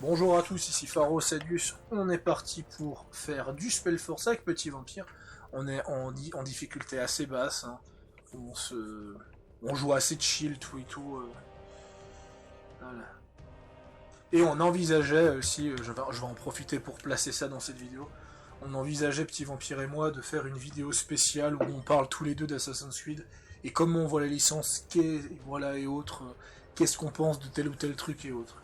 Bonjour à tous, ici Pharo Sadius, on est parti pour faire du Spellforce avec Petit Vampire. On est en difficulté assez basse, hein. On joue assez chill, tout et tout. Voilà. Et on envisageait aussi, je vais en profiter pour placer ça dans cette vidéo, on envisageait, Petit Vampire et moi, de faire une vidéo spéciale où on parle tous les deux d'Assassin's Creed, et comment on voit la licence, voilà, et autres, qu'est-ce qu'on pense de tel ou tel truc et autres.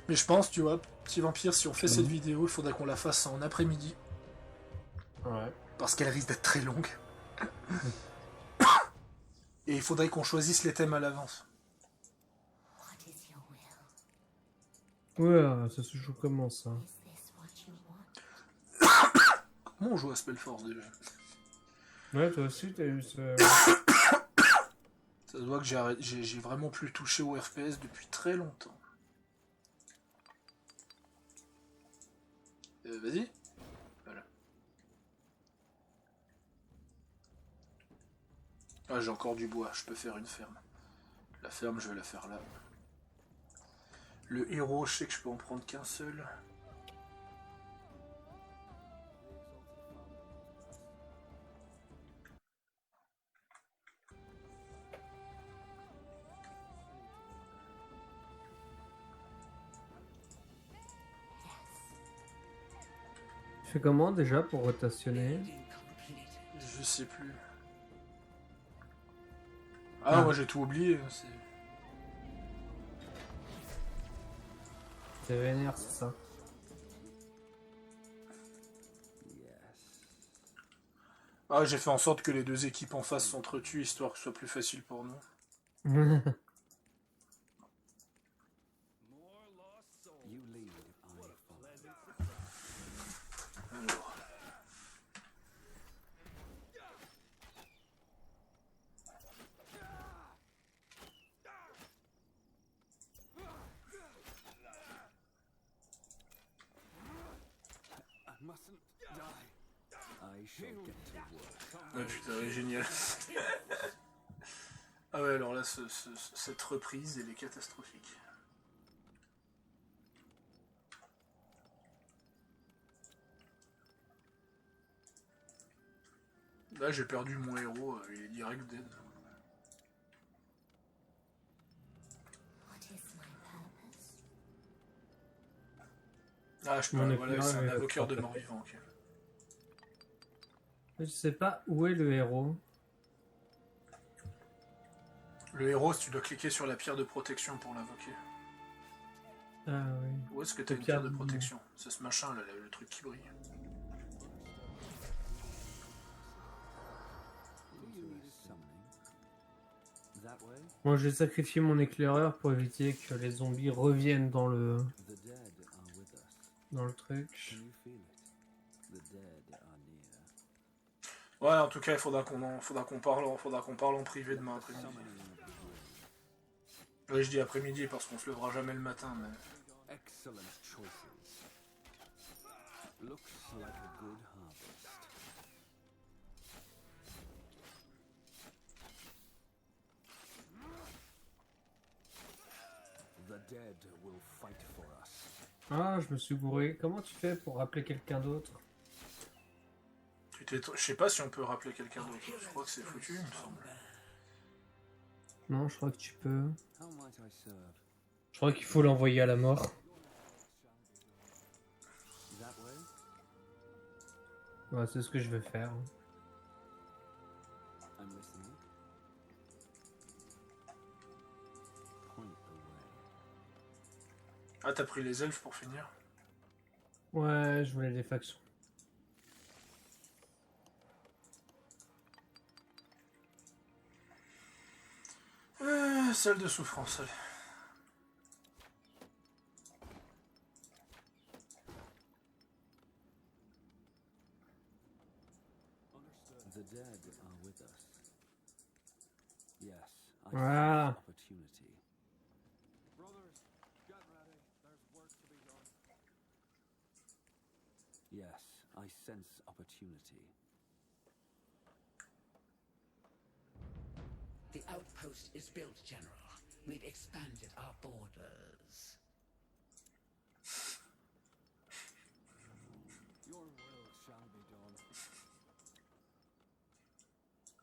Mais je pense, tu vois, Petit Vampire, si on fait cette vidéo, il faudrait qu'on la fasse en après-midi. Ouais. Parce qu'elle risque d'être très longue. Et il faudrait qu'on choisisse les thèmes à l'avance. Ouais, ça se joue comment ça? Comment on joue à Spellforce déjà? Ouais, toi aussi t'as eu ce... Ça se voit que j'ai vraiment plus touché au FPS depuis très longtemps. Vas-y. Voilà. Ah, j'ai encore du bois, je peux faire une ferme. La ferme, je vais la faire là. Le héros, je sais que je peux en prendre qu'un seul. Tu fais comment déjà pour rotationner? Je sais plus. Ah, moi j'ai tout oublié. C'est vénère, c'est ça. Ah, j'ai fait en sorte que les deux équipes en face s'entretuent, histoire que ce soit plus facile pour nous. Alors. Ah putain, génial. Ah ouais, alors là, cette reprise, elle est catastrophique. Là, j'ai perdu mon héros, il est direct dead. Ah, je peux, voilà, c'est un invoqueur de mort-vivant, ok. Je sais pas où est le héros. Le héros, tu dois cliquer sur la pierre de protection pour l'invoquer. Ah oui. Où est-ce que t'as une pierre de protection? C'est ce machin là, le truc qui brille. Moi j'ai sacrifié mon éclaireur pour éviter que les zombies reviennent dans le truc. Ouais, en tout cas, il faudra qu'on parle en privé demain après-midi. Oui, je dis après-midi parce qu'on se lèvera jamais le matin, mais... Ah, je me suis gouré. Comment tu fais pour rappeler quelqu'un d'autre? Je sais pas si on peut rappeler quelqu'un d'autre. Je crois que c'est foutu, il me semble. Non, je crois que tu peux. Je crois qu'il faut l'envoyer à la mort. Ouais, c'est ce que je vais faire. Ah, t'as pris les elfes pour finir? Ouais, je voulais des factions. Salle de souffrance, allez. Voilà. Yes, I sense opportunity. The outpost is built, General. We've expanded our borders.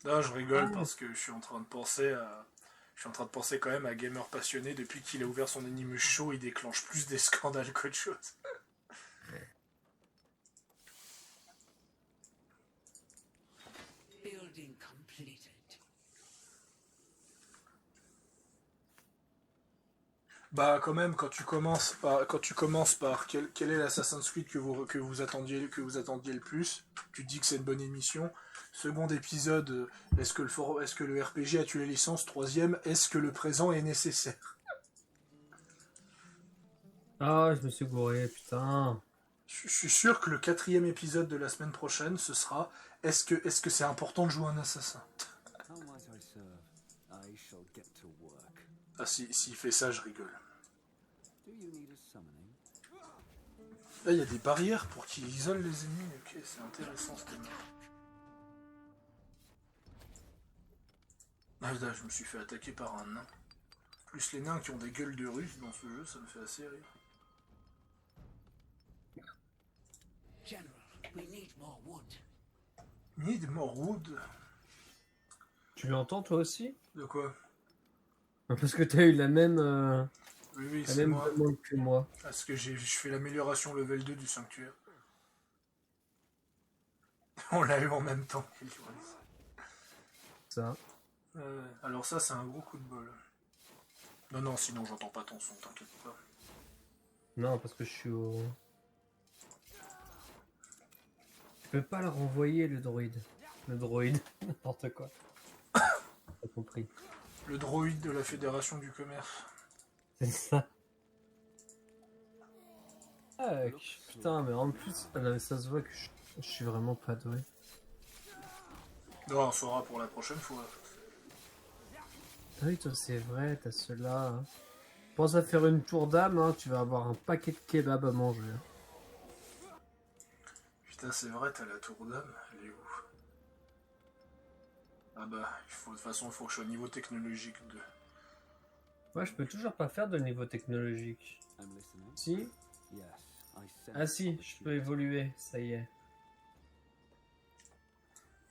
Là, je rigole parce que je suis en train de penser à... Je suis en train de penser quand même à Gamer Passionné. Depuis qu'il a ouvert son anime show, il déclenche plus des scandales qu'autre chose. Building completed. Bah quand même, quand tu commences par quel est l'Assassin's Creed que vous attendiez le plus, tu te dis que c'est une bonne émission. Second épisode, est-ce que le RPG a tué les licences? Troisième, est-ce que le présent est nécessaire? Ah, je me suis gouré, putain. Je suis sûr que le quatrième épisode de la semaine prochaine, ce sera est-ce que c'est important de jouer un assassin? How might I serve? I shall get to work. Ah s'il fait ça, je rigole. Do you need a summoning? Là, il y a des barrières pour qu'ils isolent les ennemis. Ok, c'est intéressant ce thème. Ah là, je me suis fait attaquer par un nain. Plus les nains qui ont des gueules de Russes dans ce jeu, ça me fait assez rire. General, we need more wood. Need more wood. Tu l'entends toi aussi? De quoi? Parce que t'as eu la même, Oui, la c'est même moi. demande que moi. Parce que je fais l'amélioration level 2 du sanctuaire. On l'a eu en même temps. Ça. Alors ça, c'est un gros coup de bol. Non, sinon j'entends pas ton son, t'inquiète pas. Non, parce que je suis au... Je peux pas le renvoyer, le droïde. Le droïde, n'importe quoi. T'as compris. Le droïde de la Fédération du Commerce. C'est ça. Ah, putain, mais en plus, ah non, mais ça se voit que je suis vraiment pas doué. Non, on saura pour la prochaine fois. Ah oui, toi, c'est vrai, t'as ceux-là. Hein. Pense à faire une tour d'âme, hein, tu vas avoir un paquet de kebab à manger. Putain, c'est vrai, t'as la tour d'âme, elle est où? Ah bah, de toute façon, il faut que je sois au niveau technologique de... Moi, je peux toujours pas faire de niveau technologique. I'm listening. Si? Yes, I sense Ah si, je peux évoluer, ça y est.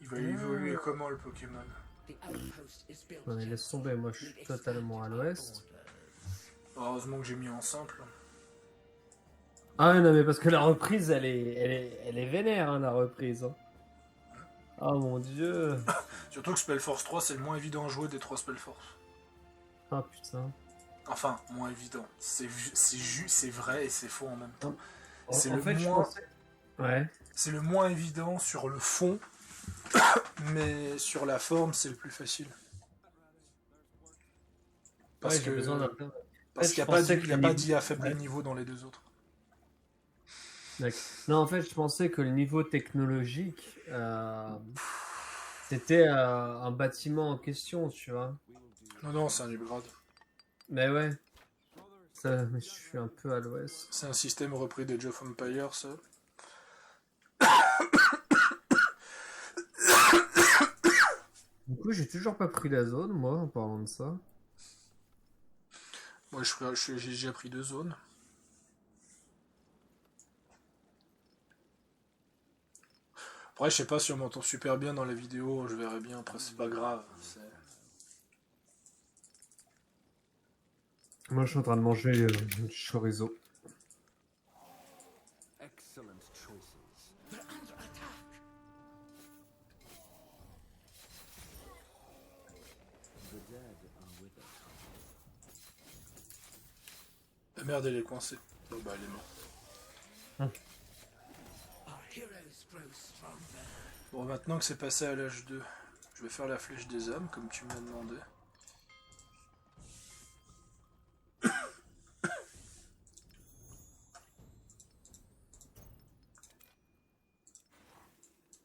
Il va évoluer comment le Pokémon? The outpost is built. Non mais laisse tomber, moi je suis totalement à l'ouest. Heureusement que j'ai mis en simple. Ah ouais, non mais parce que la reprise, elle est vénère, hein, la reprise. Hein. Oh mon dieu. Surtout que Spellforce 3, c'est le moins évident à jouer des 3 Spellforce. Ah putain. Enfin, moins évident. C'est vrai et c'est faux en même temps. C'est En le fait, je moins... pensais... Ouais. C'est le moins évident sur le fond, mais sur la forme, c'est le plus facile. Parce Ouais, j'ai besoin d'un... Parce qu'il n'y a pas d'IA à faible niveau dans les deux autres. D'accord. Non, en fait, je pensais que le niveau technologique, c'était un bâtiment en question, tu vois. Non, c'est un upgrade. Mais ouais. Ça, mais je suis un peu à l'ouest. C'est un système repris des Age of Empires, ça. Du coup, j'ai toujours pas pris la zone, moi, en parlant de ça. Moi, j'ai déjà pris 2 zones. Après, je sais pas si on m'entend super bien dans la vidéo, je verrai bien, après c'est pas grave. Moi, je suis en train de manger du chorizo. excellent choices. They're under attack. The dead are with us. La merde, elle est coincée. Bon, bah, elle est morte. Our heroes grow stronger. Bon, maintenant que c'est passé à l'âge 2, je vais faire la flèche des âmes, comme tu m'as demandé.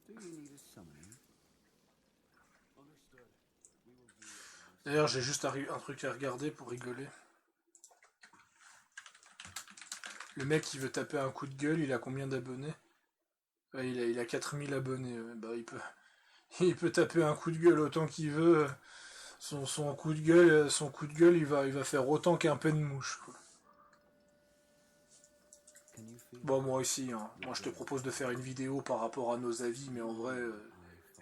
Do you need a summoning? D'ailleurs, j'ai juste un truc à regarder pour rigoler. Le mec qui veut taper un coup de gueule, il a combien d'abonnés? Ouais, il a 4000 abonnés. Ouais. Bah, il peut taper un coup de gueule autant qu'il veut. Son coup de gueule, il va faire autant qu'un pain de mouche. Quoi. Can you feel Bon, moi aussi, hein. Moi je te propose de faire une vidéo par rapport à nos avis, mais en vrai,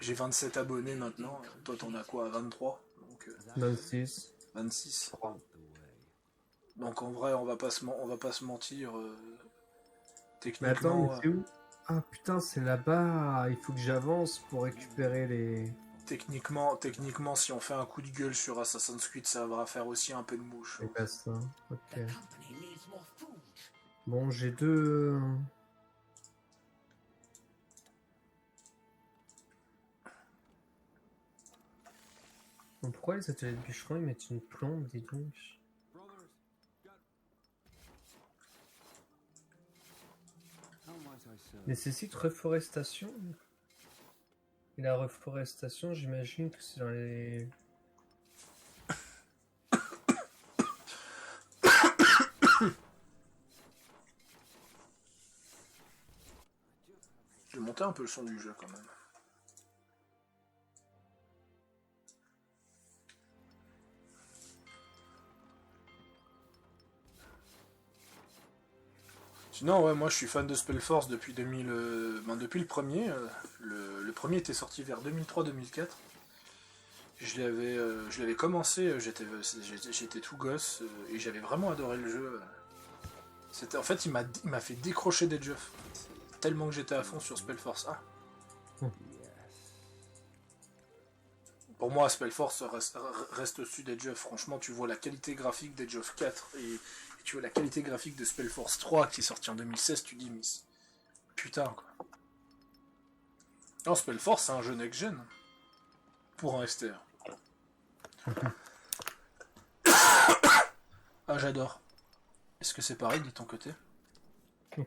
j'ai 27 abonnés maintenant. Toi, t'en as quoi, 23? Donc, 26. 26. The way. Donc, en vrai, on va pas se mentir. Mais attends, mais Techniquement, c'est où? Ah putain, c'est là-bas. Il faut que j'avance pour récupérer les... techniquement, si on fait un coup de gueule sur Assassin's Creed, ça va faire aussi un peu de mouche. les passants. Ok. The company needs more food. Bon, j'ai deux... Bon, pourquoi les ateliers de bûcherons ils mettent une plombe, dis donc? Brothers, got. How might I serve? Nécessite reforestation? Et la reforestation, j'imagine que c'est dans les... Je vais monter un peu le son du jeu quand même. Sinon, ouais, moi je suis fan de Spellforce depuis 2000, depuis le premier. Le premier était sorti vers 2003-2004. Je l'avais commencé, j'étais tout gosse et j'avais vraiment adoré le jeu. C'était, en fait, il m'a fait décrocher des Jeff. Tellement que j'étais à fond sur Spellforce 1. Yes. Pour moi, Spellforce reste au-dessus d'Age of. Franchement, tu vois la qualité graphique d'Age of 4 et tu vois la qualité graphique de Spellforce 3 qui est sorti en 2016, tu dis, mais putain, quoi. Non, Spellforce, c'est un jeu next-gen. Pour un STR. Ah, j'adore. Est-ce que c'est pareil de ton côté?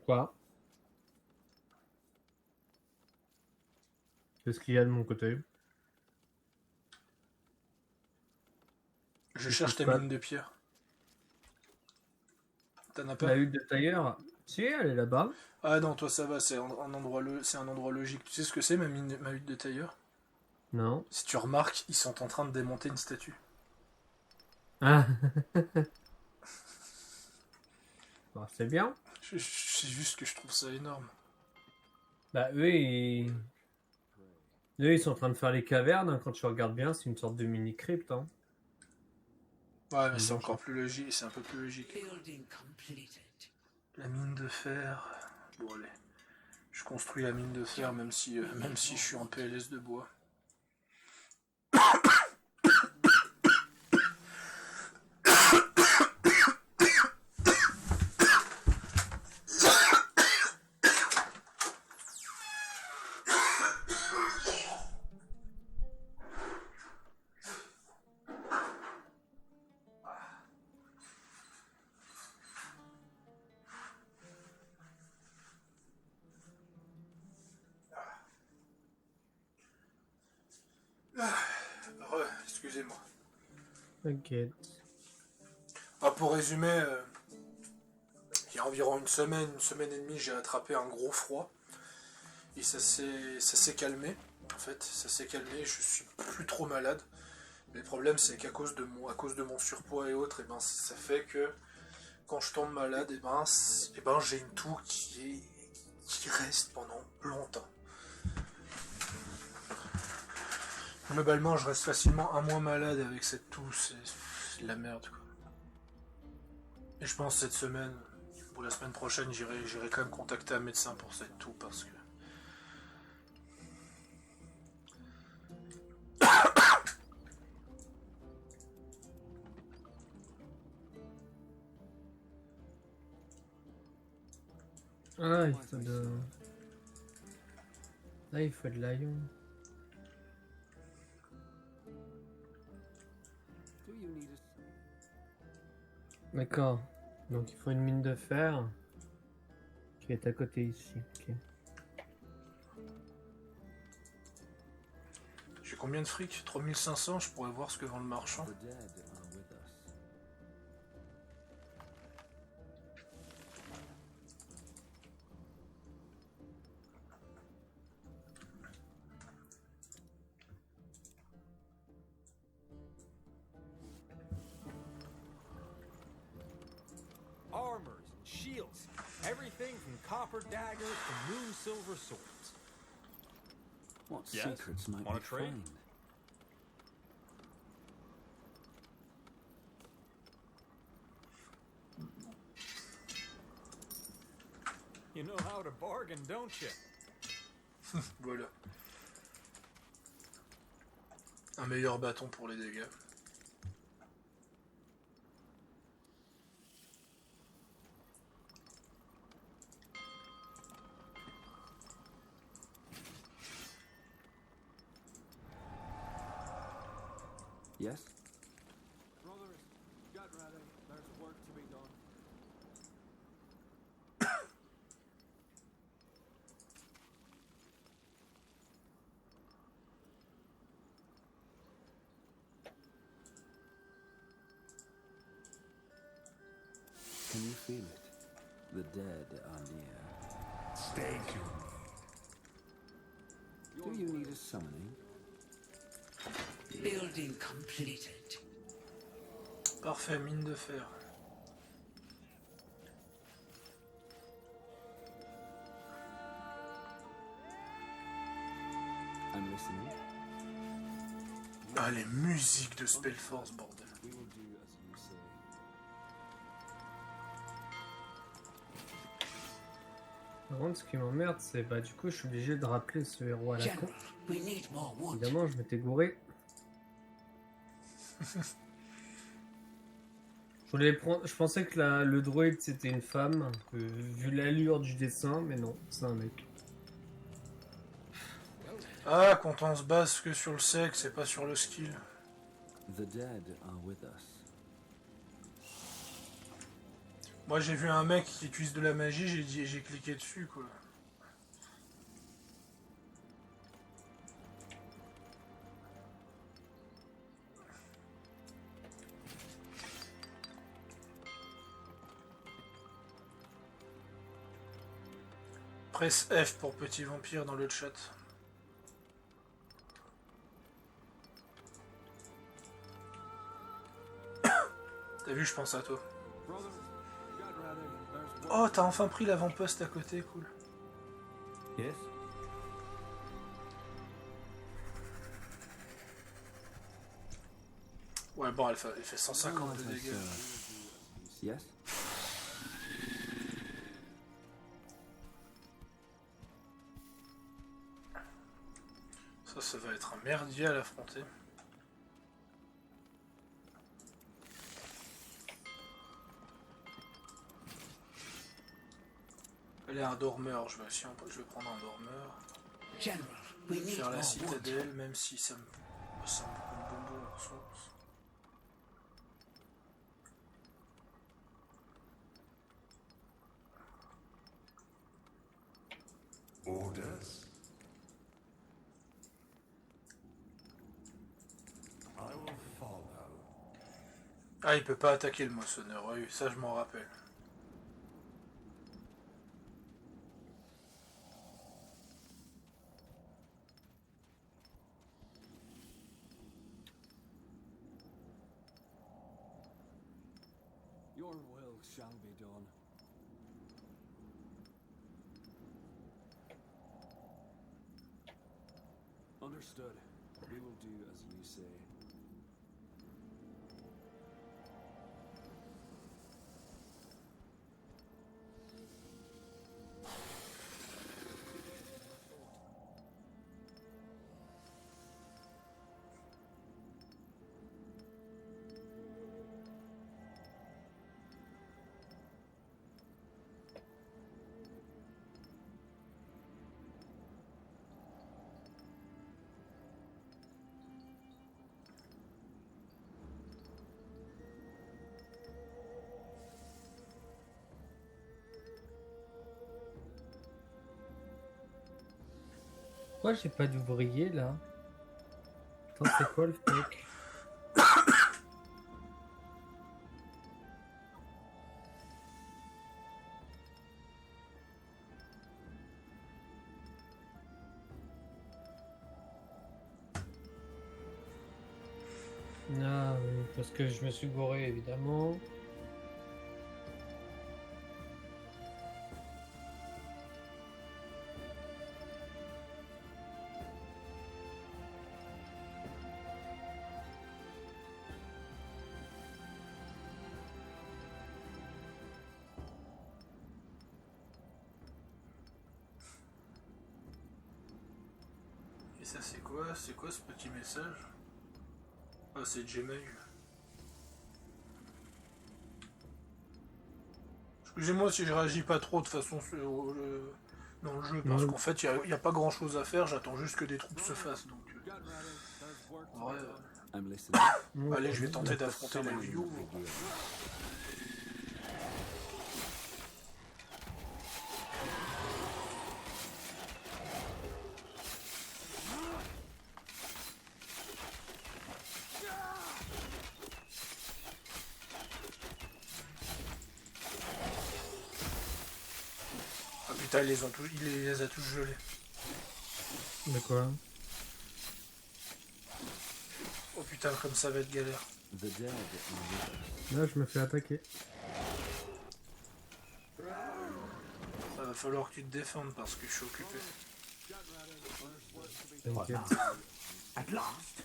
Quoi? Qu'est-ce qu'il y a de mon côté? Je cherche tes pas. mines de pierre. T'en as pas? La hutte de tailleur? Si, elle est là-bas. Ah non, toi ça va, c'est c'est un endroit logique. Tu sais ce que c'est ma hutte de tailleur? Non. Si tu remarques, ils sont en train de démonter une statue. Ah. Bon, c'est bien. C'est juste que je trouve ça énorme. Bah eux, ils sont en train de faire les cavernes, hein. Quand tu regardes bien, c'est une sorte de mini-crypte, hein. Ouais, mais c'est Bon, encore plus logique, c'est un peu plus logique. Building completed. La mine de fer. Bon, allez. Je construis la mine de fer même si je suis en PLS de bois. Excusez-moi. T'inquiète. Ah, pour résumer, il y a environ une semaine et demie, j'ai attrapé un gros froid. Et ça s'est calmé. En fait, ça s'est calmé, je suis plus trop malade. Mais le problème, c'est qu'à cause de mon surpoids et autres, et ben, ça fait que quand je tombe malade, et ben, j'ai une toux qui reste pendant longtemps. Globalement, je reste facilement un mois malade avec cette toux, c'est de la merde, quoi. Et je pense cette semaine, ou la semaine prochaine, j'irai quand même contacter un médecin pour cette toux, parce que... Ah, il faut de... Là, il faut de l'ion. Do you need a... D'accord. Donc, il faut une mine de fer qui est à côté ici. Ok. J'ai combien de fric? 3500, je pourrais voir ce que vend le marchand. The dead are with us. Armors and shields, everything from copper daggers to moon silver swords. What Yes? secrets might Wanna we trade? find? You know how to bargain, don't you? Voilà. Un meilleur bâton pour les dégâts. Yes? Brothers, get ready. There's work to be done. Can you feel it? The dead are near. Stay tuned. Do you need a summoning? Building completed. Parfait, mine de fer. I'm listening. Ah, les musiques de Spellforce, bordel. We will do as you say. Par contre, ce qui m'emmerde, c'est bah du coup, je suis obligé de rappeler ce héros à la con. General, we need more wood. Évidemment, je m'étais gouré. Je pensais que le droïde c'était une femme, vu l'allure du dessin, mais non, c'est un mec. Ah, quand on se base que sur le sexe et pas sur le skill. The dead are with us. Moi j'ai vu un mec qui utilise de la magie, j'ai cliqué dessus quoi. Presse F pour petit vampire dans le chat. T'as vu, je pense à toi. Brothers, get ready. There's work. Oh, t'as enfin pris l'avant-poste à côté, cool. Yes? Ouais, bon, elle fait 150 de As I dégâts. serve. Yes? Ça va être un merdier à l'affronter. Allez, un dormeur, je vais prendre un dormeur. General, we need Faire la more wood. citadelle, même si ça me semble comme bonbon en ressources. Orders? I will follow. Ah, il peut pas attaquer le moissonneur, oui, ça je m'en rappelle. Your will shall be done. Understood. We will do as you say. Pourquoi j'ai pas d'ouvrier là? Putain, c'est quoi le truc? Ah oui, parce que je me suis gouré évidemment. Et ça c'est quoi? C'est quoi ce petit message? Ah c'est Gmail. Excusez-moi si je réagis pas trop de façon dans le jeu, parce Ouais. qu'en fait il n'y a pas grand chose à faire, j'attends juste que des troupes se fassent, donc Get ready. There's work en vrai, I'm listening. allez je vais tenter d'affronter la Liu. Ah putain il les a tous gelés. De quoi? Oh putain comme ça va être galère. The dead are with us. Là, je me fais attaquer. Va falloir que tu te défendes parce que je suis occupé. T'inquiète. At last.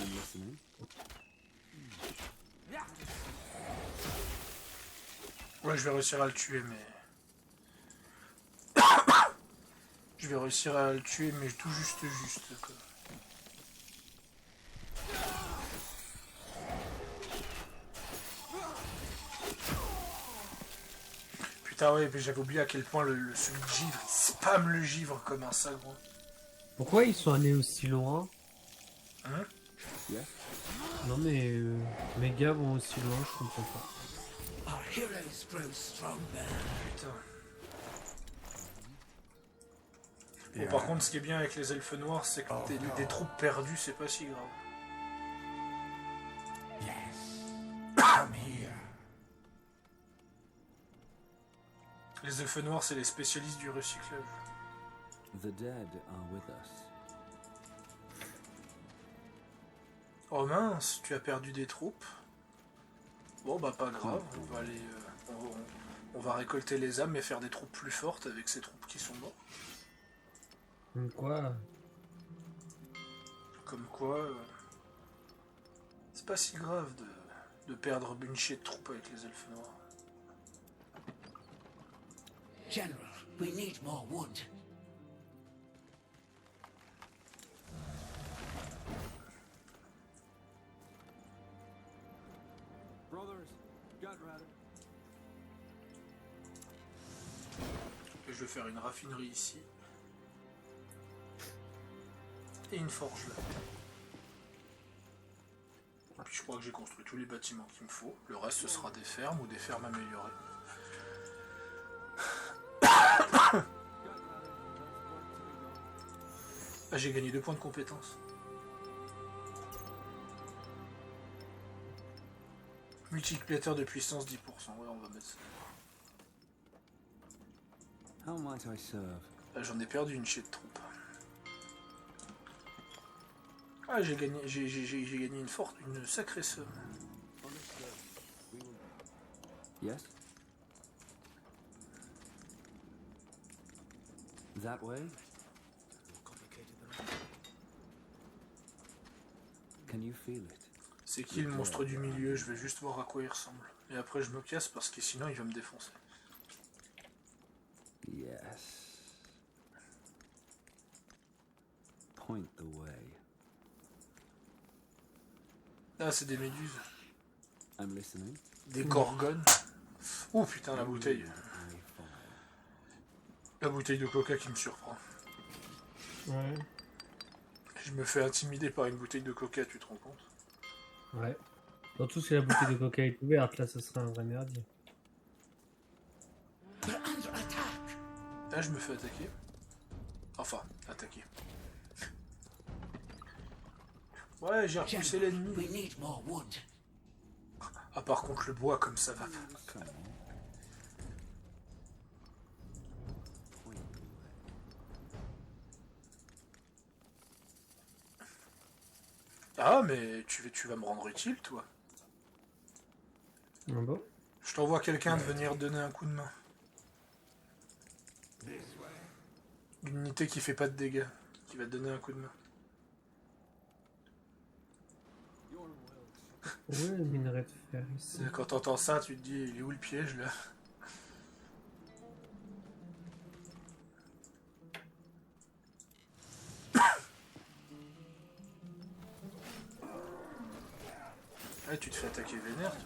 I'm listening. Ouais je vais réussir à le tuer mais... Je vais réussir à le tuer mais tout juste quoi. Putain ouais, mais j'avais oublié à quel point celui de givre, il spam le givre comme un sagron. Pourquoi ils sont allés aussi loin? Hein? Yes? Non mais mes gars vont aussi loin, je comprends pas. Our heroes grow stronger. Putain. Bon, par contre, ce qui est bien avec les elfes noirs, c'est que des troupes perdues, c'est pas si grave. Yes. Come here. Les elfes noirs, c'est les spécialistes du recyclage. The dead are with us. Oh mince, tu as perdu des troupes. Bon bah pas grave, on va aller, on va récolter les âmes et faire des troupes plus fortes avec ces troupes qui sont mortes. Quoi? Comme quoi, c'est pas si grave de perdre une chier de troupes avec les elfes noirs. General, we need more wood. Brothers, get ready. Et je vais faire une raffinerie ici. Et une forge là. Et puis je crois que j'ai construit tous les bâtiments qu'il me faut. Le reste ce sera des fermes ou des fermes améliorées. Ah j'ai gagné 2 points de compétence. Multiplicateur de puissance 10%. Ouais on va mettre ça. How might I serve? Là j'en ai perdu une chier de troupes. Ah j'ai gagné une sacrée somme. Yes? That way? Can you feel it? C'est qui le monstre du milieu? Je vais juste voir à quoi il ressemble. Et après je me casse parce que sinon il va me défoncer. Yes. Point the way. Ah c'est des méduses. I'm listening. Des gorgones. Oh putain la bouteille. I follow. La bouteille de coca qui me surprend. Ouais. Je me fais intimider par une bouteille de coca, tu te rends compte? Ouais. Surtout si la bouteille de coca est ouverte, là, ce serait un vrai merdier. We're under attack. Là je me fais attaquer. Enfin, attaquer. Ouais, j'ai repoussé General, l'ennemi. we need more wood. Ah par contre le bois comme ça va. Come on. Point the way. Ah mais tu vas me rendre utile toi. Ah bon? Je t'envoie quelqu'un de venir donner un coup de main. Une unité qui fait pas de dégâts. Qui va te donner un coup de main. Your word. Ouais, le minerai de fer ici. Quand t'entends ça, tu te dis, il est où le piège là? Ouais, tu te fais attaquer vénère, toi.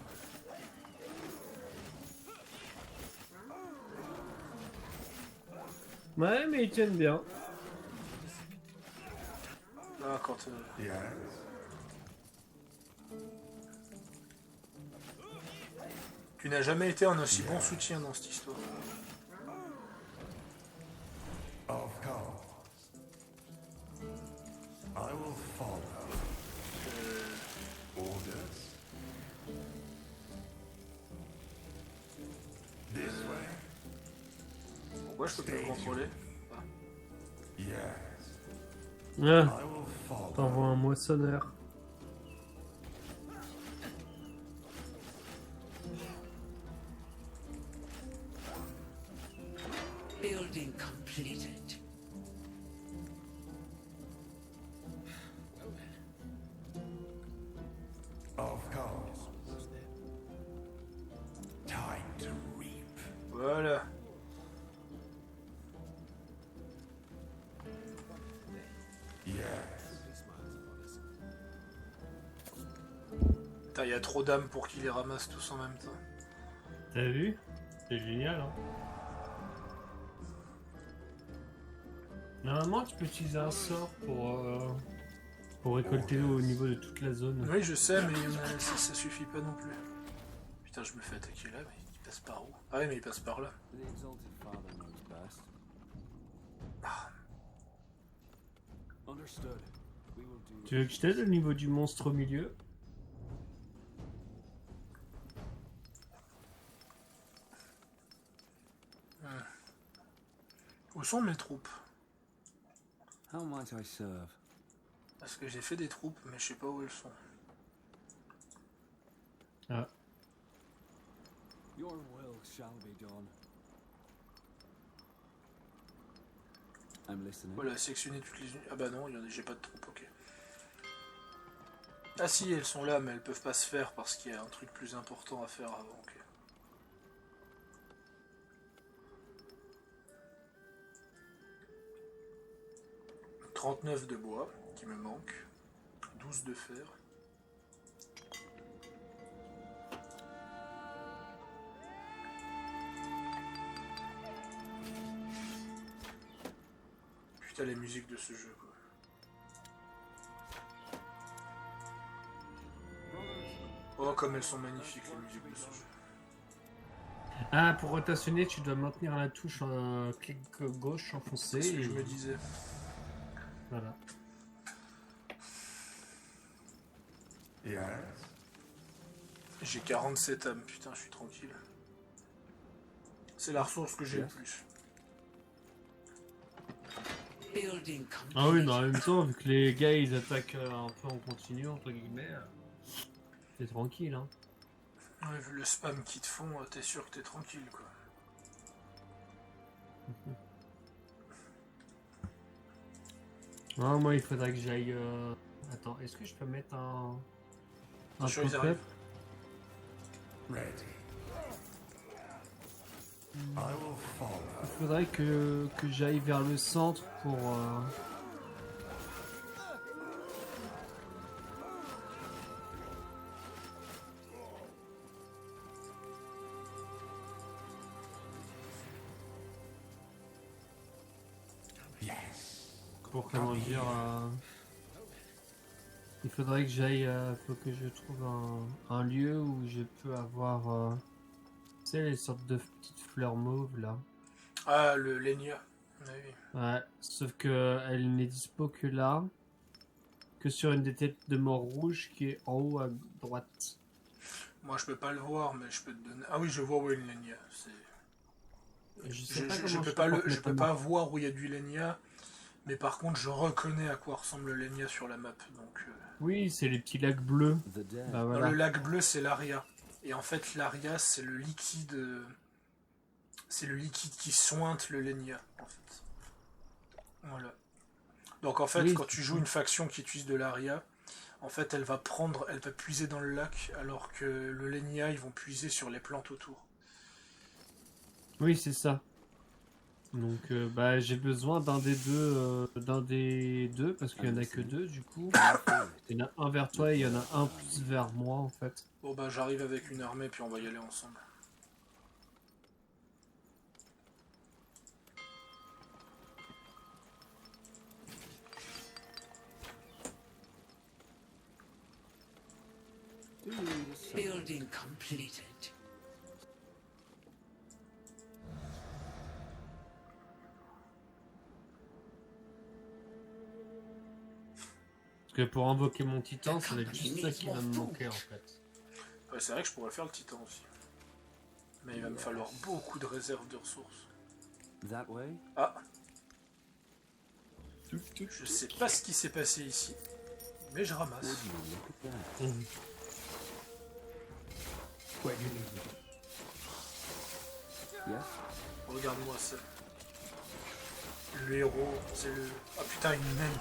Ouais, mais ils tiennent bien. Là, quand. Yes. Tu n'as jamais été un aussi bon soutien dans cette histoire. Of course. I will follow. Orders. This way. Pourquoi je peux plus le contrôler? Yes. Ah, I will follow. t'envoies un moissonneur. Building completed. Of course. Time to reap. Voilà. Yes. Putain, il y a trop d'âmes pour qu'ils les ramassent tous en même temps. T'as vu? C'est génial, hein. Normalement, tu peux utiliser un sort pour récolter au niveau de toute la zone. Oui, je sais, mais ça suffit pas non plus. Putain, je me fais attaquer là, mais il passe par où? Ah ouais, mais il passe par là. The Exalted Father knows best. Understood. We will do. Tu veux que je t'aide au niveau du monstre au milieu? Où sont mes troupes? How might I serve? Parce que j'ai fait des troupes, mais je sais pas où elles sont. Ah. Your will shall be done. I'm listening. Voilà, sélectionner toutes les... Ah bah non, j'ai pas de troupes, ok. Ah si, elles sont là, mais elles peuvent pas se faire parce qu'il y a un truc plus important à faire avant, ok. « 39 de bois, qui me manque. 12 de fer. Putain, les musiques de ce jeu, quoi. Oh, comme elles sont magnifiques, les musiques de ce jeu. Ah, pour rotationner, tu dois maintenir la touche clic gauche enfoncé. C'est ce que et- je me disais. Voilà. Yes. J'ai 47 âmes, putain, je suis tranquille. C'est la ressource que j'ai le plus. Building complete. Ah oui, mais en même temps, vu que les gars ils attaquent un peu en continu, entre guillemets, t'es tranquille, hein. Ouais, vu le spam qu'ils te font, t'es sûr que t'es tranquille, quoi. Ah, moi il faudrait que j'aille. Attends, est-ce que je peux mettre un Attention, ils pop-up? arrivent. Ready. I will follow. Il faudrait que j'aille vers le centre pour. Yes. Pour comment dire. Il faudrait que j'aille. Faut que je trouve un lieu où je peux avoir. Tu sais, les sortes de petites fleurs mauves là. Ah, le Lenia. Oui. Ouais, sauf que elle n'est dispo que là. Que sur une des têtes de mort rouge qui est en haut à droite. Moi, je peux pas le voir, mais je peux te donner... Ah oui, je vois où est le Lenia. Je sais pas Je comment peux fais pas, pour je mettre peux la pas map. voir où il y a du Lenia, mais par contre, je reconnais à quoi ressemble le Lenia sur la map. Donc, Oui, c'est les petits lacs bleus. The dead. Bah dans voilà. le lac bleu, c'est l'Aria. Et en fait, l'Aria, c'est le liquide... C'est le liquide qui sointe le Lenia, en fait. Voilà. Donc en fait, Oui, quand tu joues une faction qui utilise de l'Aria, En fait, elle va puiser dans le lac, alors que le Lenia, ils vont puiser sur les plantes autour. Oui, c'est ça. Donc, bah, j'ai besoin d'un des deux, parce qu'il y en a que deux, du coup. Il y en a un vers toi et il y en a un plus vers moi, en fait. Bon bah j'arrive avec une armée, puis on va y aller ensemble. Do you need a summon? Building completed. Parce que pour invoquer mon titan, ça va être juste ça qui va me manquer, en fait. Ouais, c'est vrai que je pourrais faire le titan aussi. Mais il va me falloir beaucoup de réserves de ressources. That way? Ah, je sais pas ce qui s'est passé ici, mais je ramasse. Would you look at that? Where do you need me? Yes? Regarde-moi ça. Le héros, c'est le... Ah putain, une naine.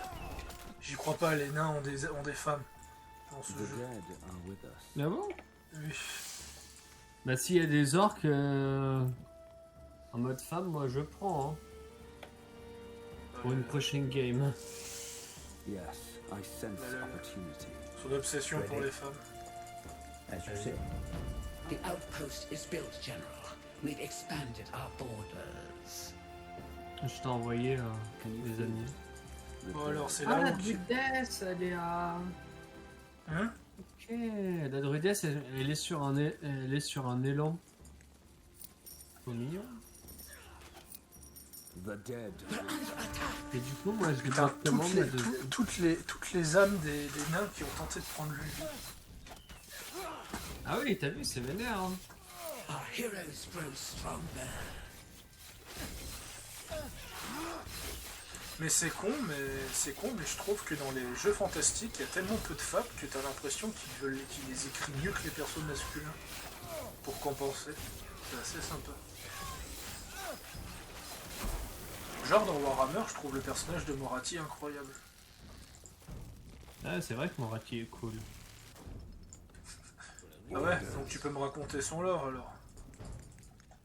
J'y crois pas, les nains ont des femmes dans ce The jeu. dead are with us. Ah bon? Oui. Bah, s'il y a des orques en mode femme, moi je prends, hein. Pour une prochaine game. Yes, I sense Voilà. opportunity. Son obsession pour les femmes. As you say. The outpost is built, General. We've expanded our borders. Je t'ai envoyé les amis. The Bon dead alors c'est Ah, là la où... druidesse, elle est à... Hein? Ok, la druidesse, elle est sur elle est sur un élan. Trop mignon. The dead. Et du coup, moi, je Putain, débarque comment toutes les âmes des nains qui ont tenté de prendre le lit. Ah oui, t'as vu, c'est vénère, hein. Our heroes grow stronger. Mais c'est con, mais je trouve que dans les jeux fantastiques, il y a tellement peu de femmes que t'as l'impression qu'ils les écrivent mieux que les persos masculins. Pour compenser. C'est assez sympa. Genre dans Warhammer, je trouve le personnage de Moratti incroyable. Ah, c'est vrai que mon raki est cool. Ah ouais, donc tu peux me raconter son lore alors.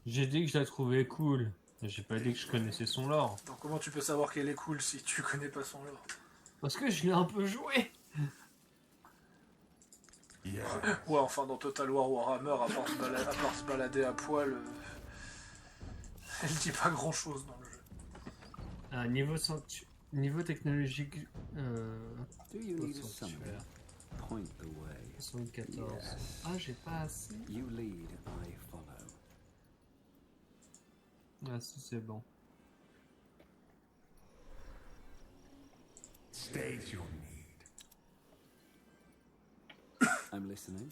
J'ai dit que je la trouvais cool. Mais j'ai pas dit que je connaissais son lore. Donc comment tu peux savoir qu'elle est cool si tu connais pas son lore? Parce que je l'ai un peu joué. Yeah. Ouais, enfin dans Total War Warhammer, à part se balader à poil, elle dit pas grand chose dans le jeu. Ah, niveau technologique... Do you need a summon? sanctuaire. Point the way. 74. Yes. Ah, j'ai pas assez. You lead, I follow. Ah, si, c'est bon. State your need. I'm listening.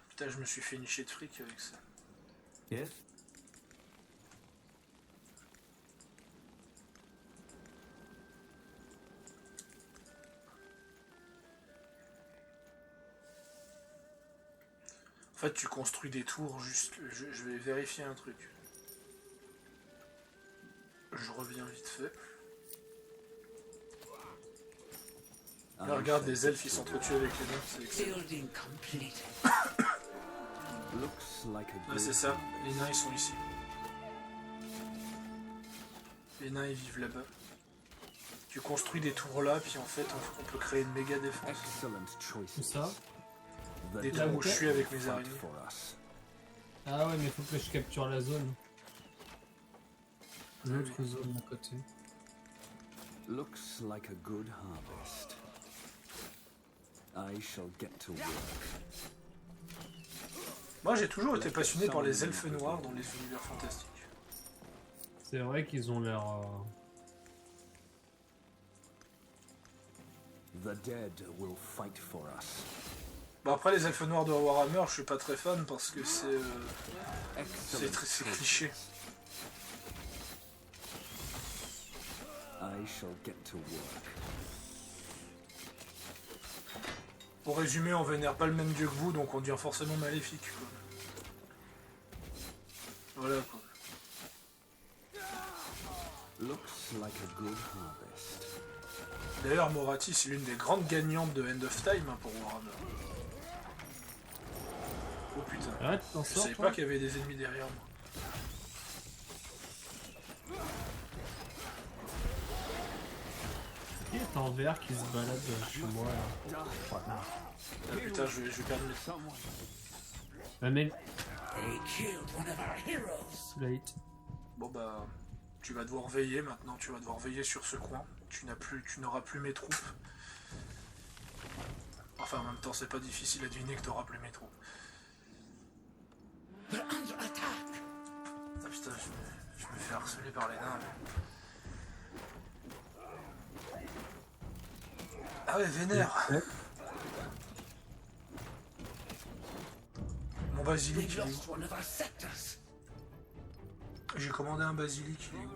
Putain, je me suis fait nicher de fric avec ça. Yes? En fait, tu construis des tours juste... Je vais vérifier un truc. Je reviens vite fait. Là, regarde, les elfes, ils s'entretuent avec les nains, c'est excellent. Building completed. Looks like a Ouais, good c'est ça, les nains, ils sont ici. Les nains, ils vivent là-bas. Tu construis des tours là, puis en fait, on peut créer une méga défense. excellent choice. Tout ça. The Des dead tours où je suis avec mes fight araignées. for us. Ah ouais, mais faut que je capture la zone. L'autre zone à côté. Looks like a good harvest. I shall get to work. Moi, j'ai toujours été passionné par les elfes noirs dans les univers fantastiques. C'est vrai qu'ils ont l'air... The dead will fight for us. Bon, après, les elfes noirs de Warhammer, je suis pas très fan parce que c'est Excellent cliché. I shall get to work. Pour résumer, on vénère pas le même dieu que vous, donc on devient forcément maléfique. Quoi. Voilà quoi. Looks like a good harvest. D'ailleurs, Moratti, c'est l'une des grandes gagnantes de End of Time hein, pour Warhammer. Oh putain. Arrête, t'en Je sors, savais toi. pas qu'il y avait des ennemis derrière moi. Il est en vert qui se balade chez moi là. Ah putain, je vais perdre mes... Ah mais They killed one of our heroes. late. Bon bah... Tu vas devoir veiller maintenant, tu vas devoir veiller sur ce coin. Tu n'auras plus mes troupes. Enfin, en même temps, c'est pas difficile à deviner que t'auras plus mes troupes. We're under attack. Ah putain, je me fais harceler par les nains. Ah ouais, vénère. Mon basilic, We've il est où? lost one of our sectors. J'ai commandé un basilic, il est où?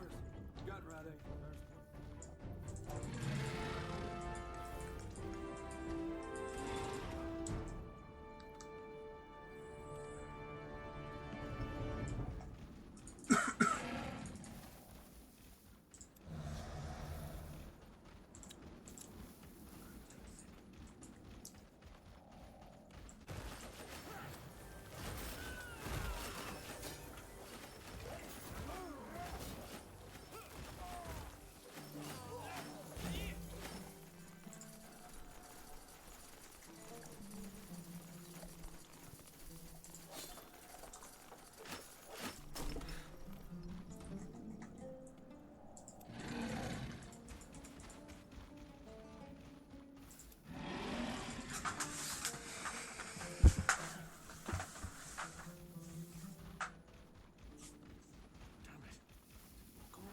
Got ready.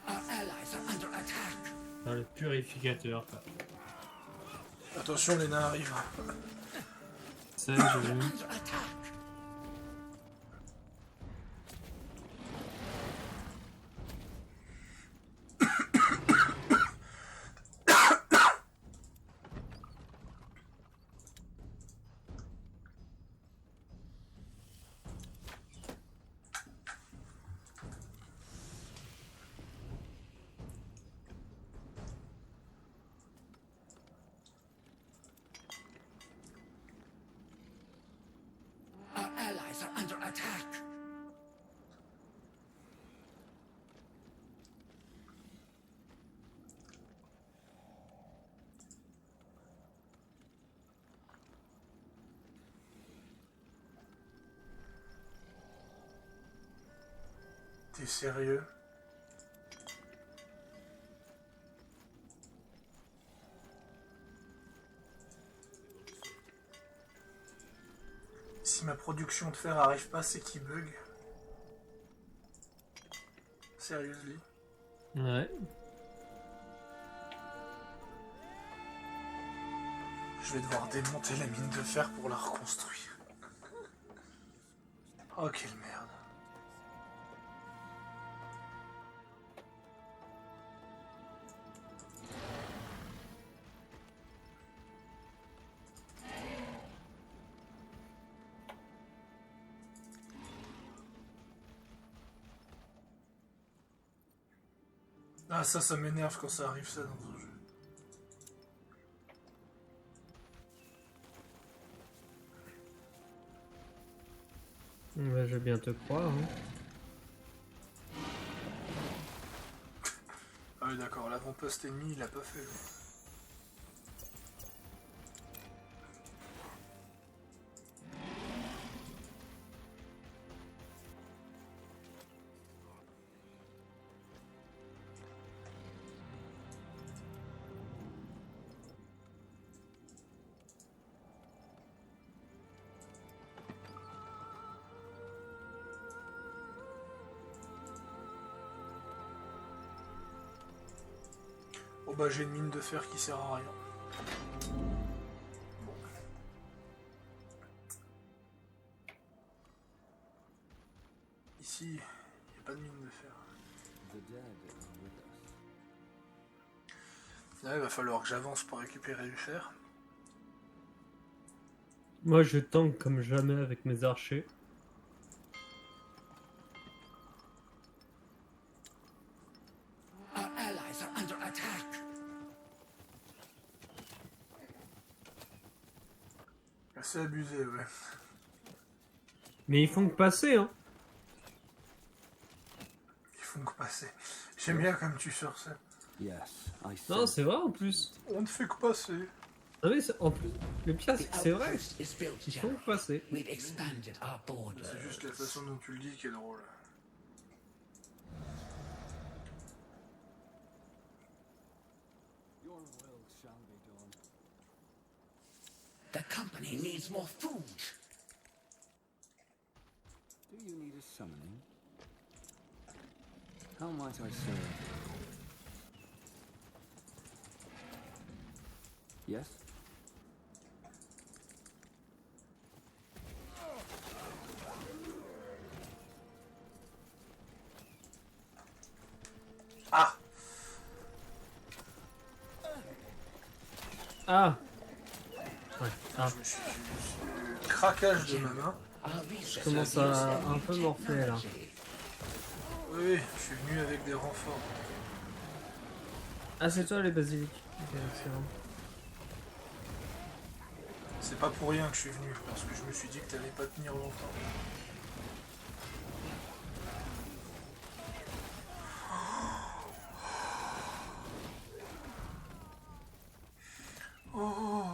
Our allies are under attack. Dans le purificateur. Quoi. Attention, les nains arrivent. Ça, j'ai vu. Under attack. Our allies are under attack. T'es sérieux? Si ma production de fer arrive pas, c'est qu'il bug. Seriously? Ouais. Je vais devoir démonter la mine de fer pour la reconstruire. Oh, quelle merde. Ah, ça m'énerve quand ça arrive ça dans un jeu. Ouais, je veux bien te croire. Hein. Ah oui, d'accord, l'avant-poste ennemi, il a pas fait. Oh bah j'ai une mine de fer qui sert à rien. Bon. Ici, il n'y a pas de mine de fer. The dead are with us. Là, il va falloir que j'avance pour récupérer du fer. Moi, je tank comme jamais avec mes archers. Our allies are under attack. C'est abusé, ouais. Mais ils font que passer, hein. Ils font que passer. J'aime bien comme tu sors ça. Yes, I Non, sense c'est vrai en plus. On ne fait que passer. Ah oui, en plus, le pire, The c'est que c'est vrai. outpost is built, Ils font General. que passer. We've expanded our borders. C'est juste la façon dont tu le dis qui est drôle. Your will shall be done. The company needs more food. Do you need a summoning? How might I serve? Yes? Ah! Ah. Ouais. Ah. Je me suis... Craquage de ma main. Our research Je commence à un peu morfler là. Oui, oui, je suis venu avec des renforts. Ah, c'est toi les basiliques. Ok, excellent. C'est pas pour rien que je suis venu, parce que je me suis dit que t'allais pas tenir longtemps. Oh,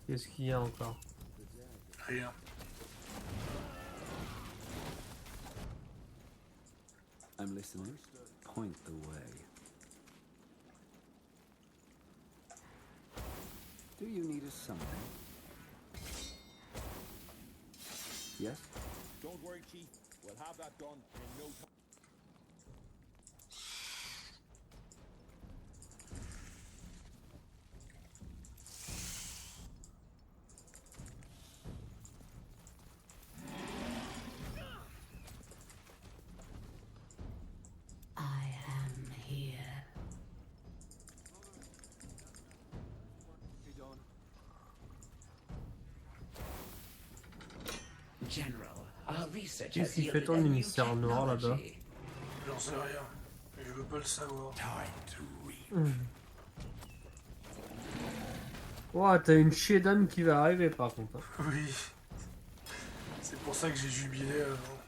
Qu'est-ce qu'il y a encore? rien. I'm listening. Point the way. Do you need a summoning? Yes? Don't worry, Chief. We'll have that done in no time. I am here. Be done. General, our research Qu'est-ce has qu'il fait yielded ton a new ministère noir là-bas? technology. J'en sais rien. Je veux pas le savoir. Ouah, t'as une chier d'âme qui va arriver par contre. Hein. Oui. C'est pour ça que j'ai jubilé avant.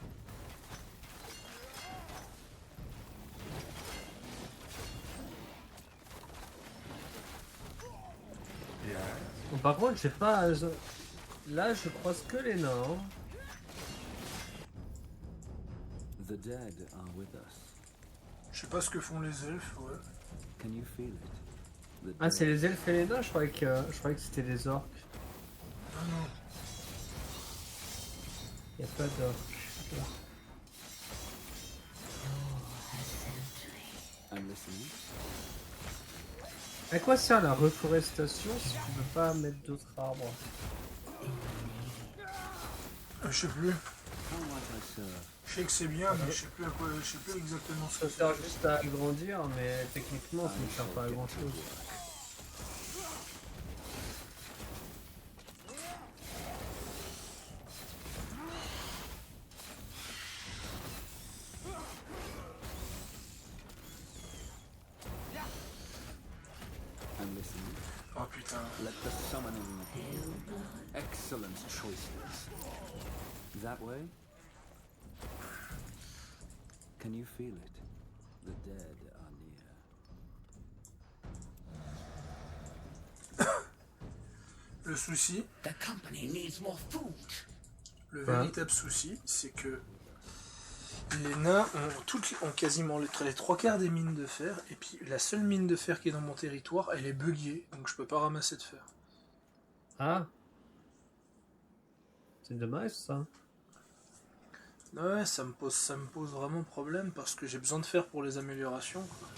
Bon, par contre, j'ai pas. Là, je croise que les nains. Hein. The dead are with us. Je sais pas ce que font les elfes, ouais. Can you feel it? The Ah, c'est dead les elfes et les nains? Je croyais que c'était les orques. Ah non. Y a pas d'orques. I'm listening. À quoi sert la reforestation si tu peux pas mettre d'autres arbres? Je sais plus. How might I serve? Je sais que c'est bien, mais je sais plus à quoi. Je sais plus exactement ce Ça que sert c'est. juste à agrandir, mais techniquement, ça ne sert pas à grand chose. I'm listening. Oh putain. Let the summoning begin. Excellent choices. That way? Can you feel it? The dead are near. Le souci, The company needs more food. le véritable souci, c'est que les nains ont quasiment les trois quarts des mines de fer, et puis la seule mine de fer qui est dans mon territoire, elle est buggée, donc je peux pas ramasser de fer. Ah, c'est dommage ça. Ouais, ça me pose vraiment problème parce que j'ai besoin de fer pour les améliorations, quoi.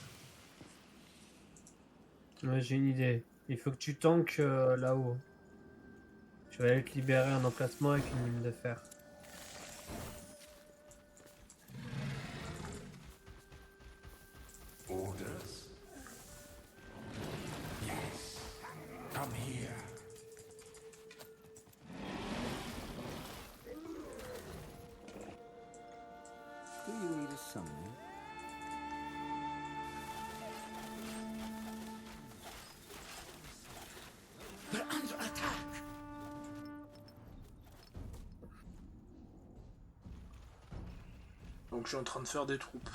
Ouais, j'ai une idée. Il faut que tu tankes là-haut. Je vais aller te libérer un emplacement avec une mine de fer. Orders? Yes. Come here. Do you need a summoning? We're under attack. Donc je suis en train de faire des troupes.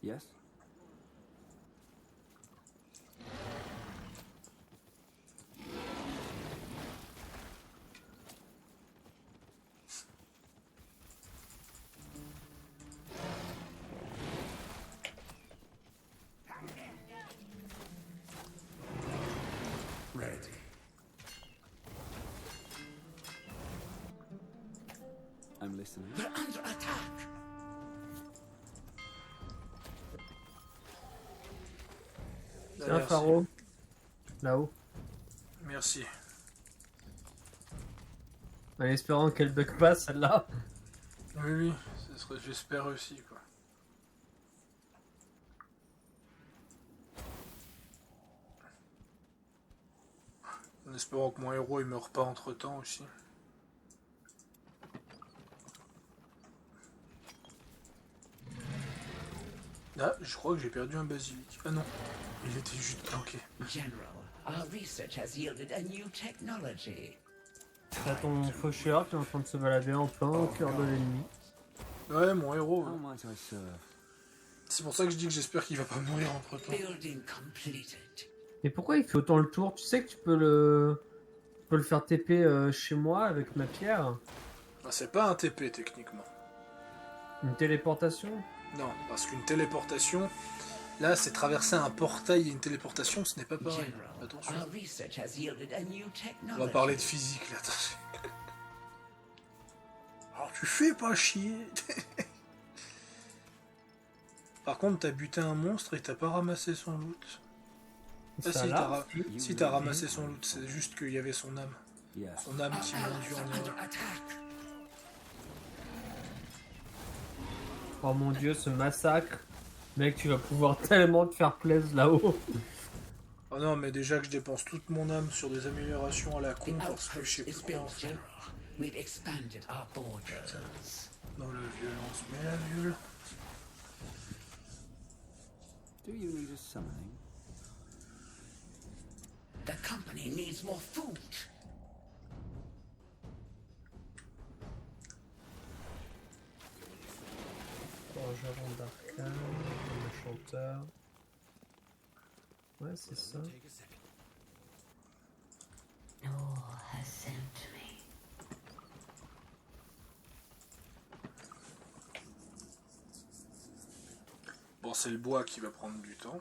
Yes? Ready. I'm listening. We're under attack. C'est un Merci. pharo. Là-haut. Merci. En espérant qu'elle bug pas celle-là. Oui, oui, ce serait, j'espère aussi, quoi. En espérant que mon héros il meurt pas entre temps aussi. Ah, je crois que j'ai perdu un basilic. Ah non, il était juste planqué. General, our research has yielded a new technology. T'as ton faucheur qui est en train de se balader en plein au cœur de l'ennemi. Ouais, mon héros. How might I serve? C'est pour ça que je dis que j'espère qu'il va pas mourir entre temps. Building completed. Et pourquoi il fait autant le tour? Tu sais que tu peux le faire TP chez moi avec ma pierre. Ah, c'est pas un TP techniquement. Une téléportation. Non, parce qu'une téléportation, là c'est traverser un portail et une téléportation, ce n'est pas pareil. General, Attention. our research has yielded a new technology. On va parler de physique là, attention. Alors tu fais pas chier. Par contre, t'as buté un monstre et t'as pas ramassé son loot. Ah Ça si, là, si t'as ramassé son loot, c'est juste qu'il y avait son âme. Yes. Son âme qui m'a induit en erreur. Attack. Oh mon dieu, ce massacre. Mec, tu vas pouvoir tellement te faire plaisir là-haut. Oh non, mais déjà que je dépense toute mon âme sur des améliorations à la con The parce que je sais outpost plus is quoi en built, faire. General. We've expanded our borders. Dans la violence, mais la violence. Do you need a summoning? The company needs more food. Forgeron d'arcane, le chanteur. Ouais, c'est ça. Nor has sent me. Bon, c'est le bois qui va prendre du temps.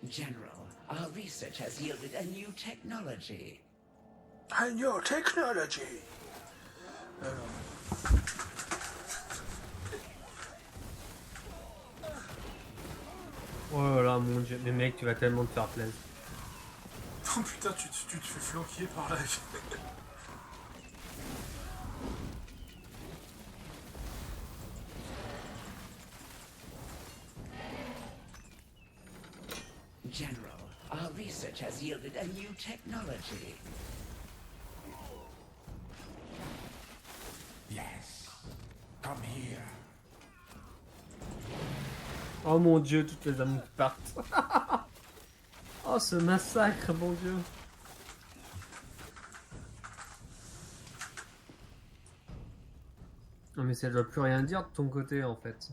General, our research has yielded a new technology. And your technology. Alors. Oh là mon dieu, mais mec, tu vas tellement te faire plaisir. Oh putain, tu te fais flanquer par la vie. General, our research has yielded a new technology. Yes. Come here. Oh mon dieu, toutes les âmes qui partent. Oh ce massacre, mon dieu. Non mais ça doit plus rien dire de ton côté en fait.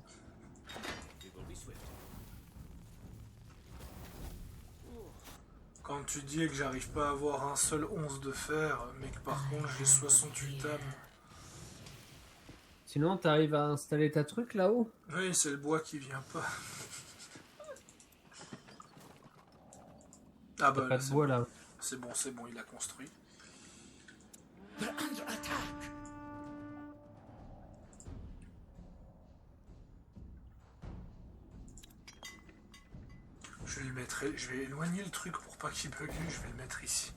Quand tu dis que j'arrive pas à avoir un seul 11 de fer, mais que par contre j'ai 68 âmes. Sinon t'arrives à installer ta truc là-haut? Oui, c'est le bois qui vient pas. Ah bah Pas là, de c'est bois bon. là. C'est bon, il a construit. We're under attack. Je vais le mettre, je vais éloigner le truc pour pas qu'il bug, je vais le mettre ici.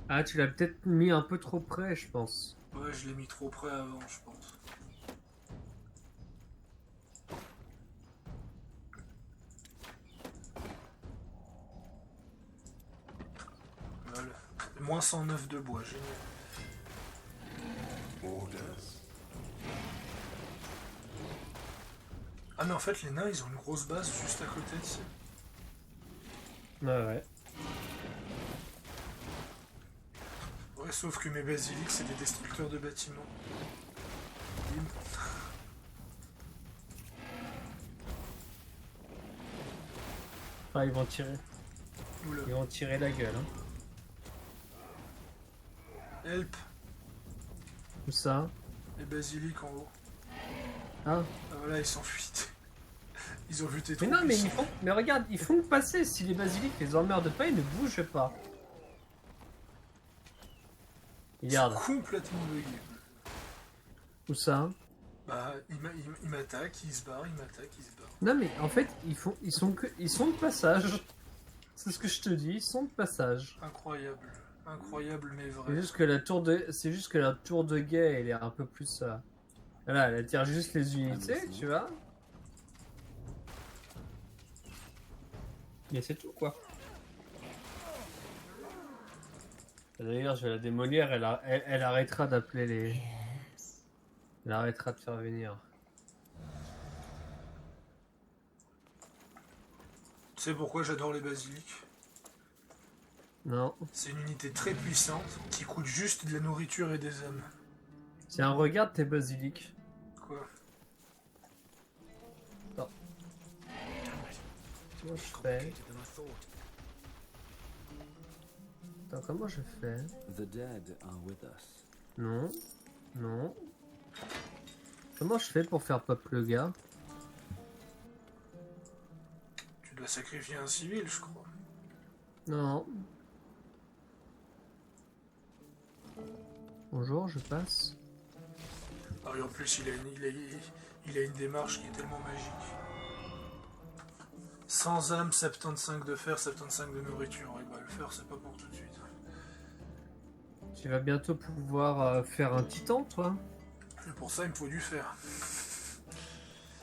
Ah tu l'as peut-être mis un peu trop près je pense. Ouais, je l'ai mis trop près avant, je pense. Voilà. Moins 109 de bois, génial. Orders. Ah mais en fait les nains ils ont une grosse base juste à côté de ça. Ouais. Ouais, sauf que mes basiliques c'est des destructeurs de bâtiments. Bim. Enfin, ils vont tirer. Oula. Ils vont tirer la gueule. Hein. Help. Où ça? Les basiliques en haut. Ah. Ah voilà ils s'enfuient. Ils ont vu tes Mais troupes. non, mais ils ils sont- font. Mais regarde, ils font passer. Si les basiliques les emmerdent pas, ils ne bougent pas. Regarde. complètement bugués. Où ça? Bah ils m'attaquent, ils se barrent, ils m'attaquent, ils se barrent. Non, mais en fait, ils sont de passage. C'est ce que je te dis, ils sont de passage. Incroyable. Incroyable mais C'est vrai. juste que la tour de guet, elle est un peu plus. Voilà, elle attire juste les unités, tu vois. Mais c'est tout, quoi. D'ailleurs, je vais la démolir, elle arrêtera d'appeler les... Elle arrêtera de faire venir. Tu sais pourquoi j'adore les basiliques? Non. C'est une unité très puissante qui coûte juste de la nourriture et des hommes. Tiens, regarde tes basiliques. Quoi? Comment je fais? Attends, comment je fais? The dead are with us. Non. Non. Comment je fais pour faire pop le gars? Tu dois sacrifier un civil, je crois. Non. Bonjour, je passe. Ah, et en plus, il a une démarche qui est tellement magique. Sans âme, 75 de fer, 75 de nourriture. Et bah, le fer, c'est pas pour tout de suite. Tu vas bientôt pouvoir faire un titan, toi? Et pour ça, il me faut du fer.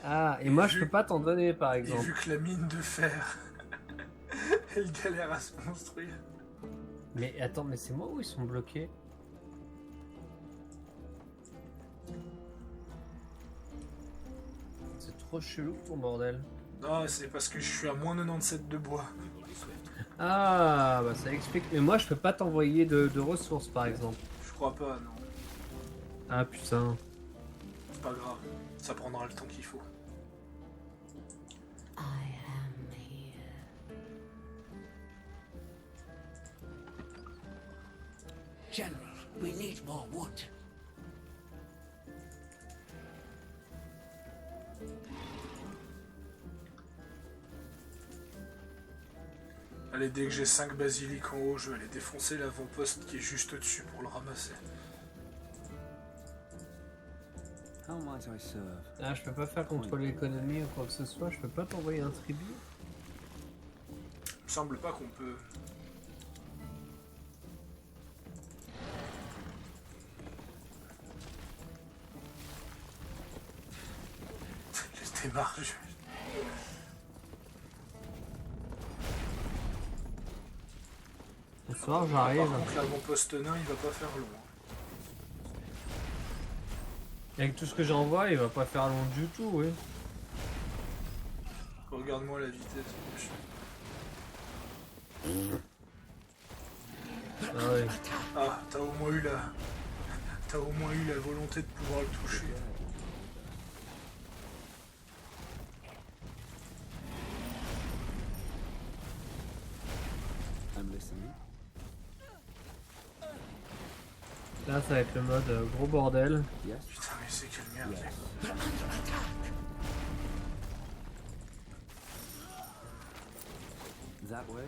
Ah, et moi je vu- peux pas t'en donner, par Et exemple. vu que la mine de fer, elle galère à se construire. Mais attends, mais c'est moi où ils sont bloqués? C'est trop chelou ton bordel. Non, c'est parce que je suis à moins 97 de bois. Ah, bah ça explique. Mais moi je peux pas t'envoyer de ressources, par exemple. Je crois pas, non. Ah putain. C'est pas grave. Ça prendra le temps qu'il faut. I am here. General, we need more wood. Allez, dès que j'ai 5 basiliques en haut, je vais aller défoncer l'avant-poste qui est juste au-dessus pour le ramasser. How might I serve? Ah, je peux pas faire contrôler l'économie ou quoi que ce soit. Je peux pas t'envoyer un tribut. Il me semble pas qu'on peut. Je démarre juste. Bonsoir, Par j'arrive. contre, l'avant-poste nain, il va pas faire long. Avec tout ce que j'envoie, il va pas faire long du tout, oui. Regarde-moi la vitesse. Ah oui. Ah, t'as au moins eu la. T'as au moins eu la volonté de pouvoir le toucher. I'm listening. Là, ça va être le mode gros bordel. Yes. Putain, mais c'est quelle merde. Yes. We're under attack. That way.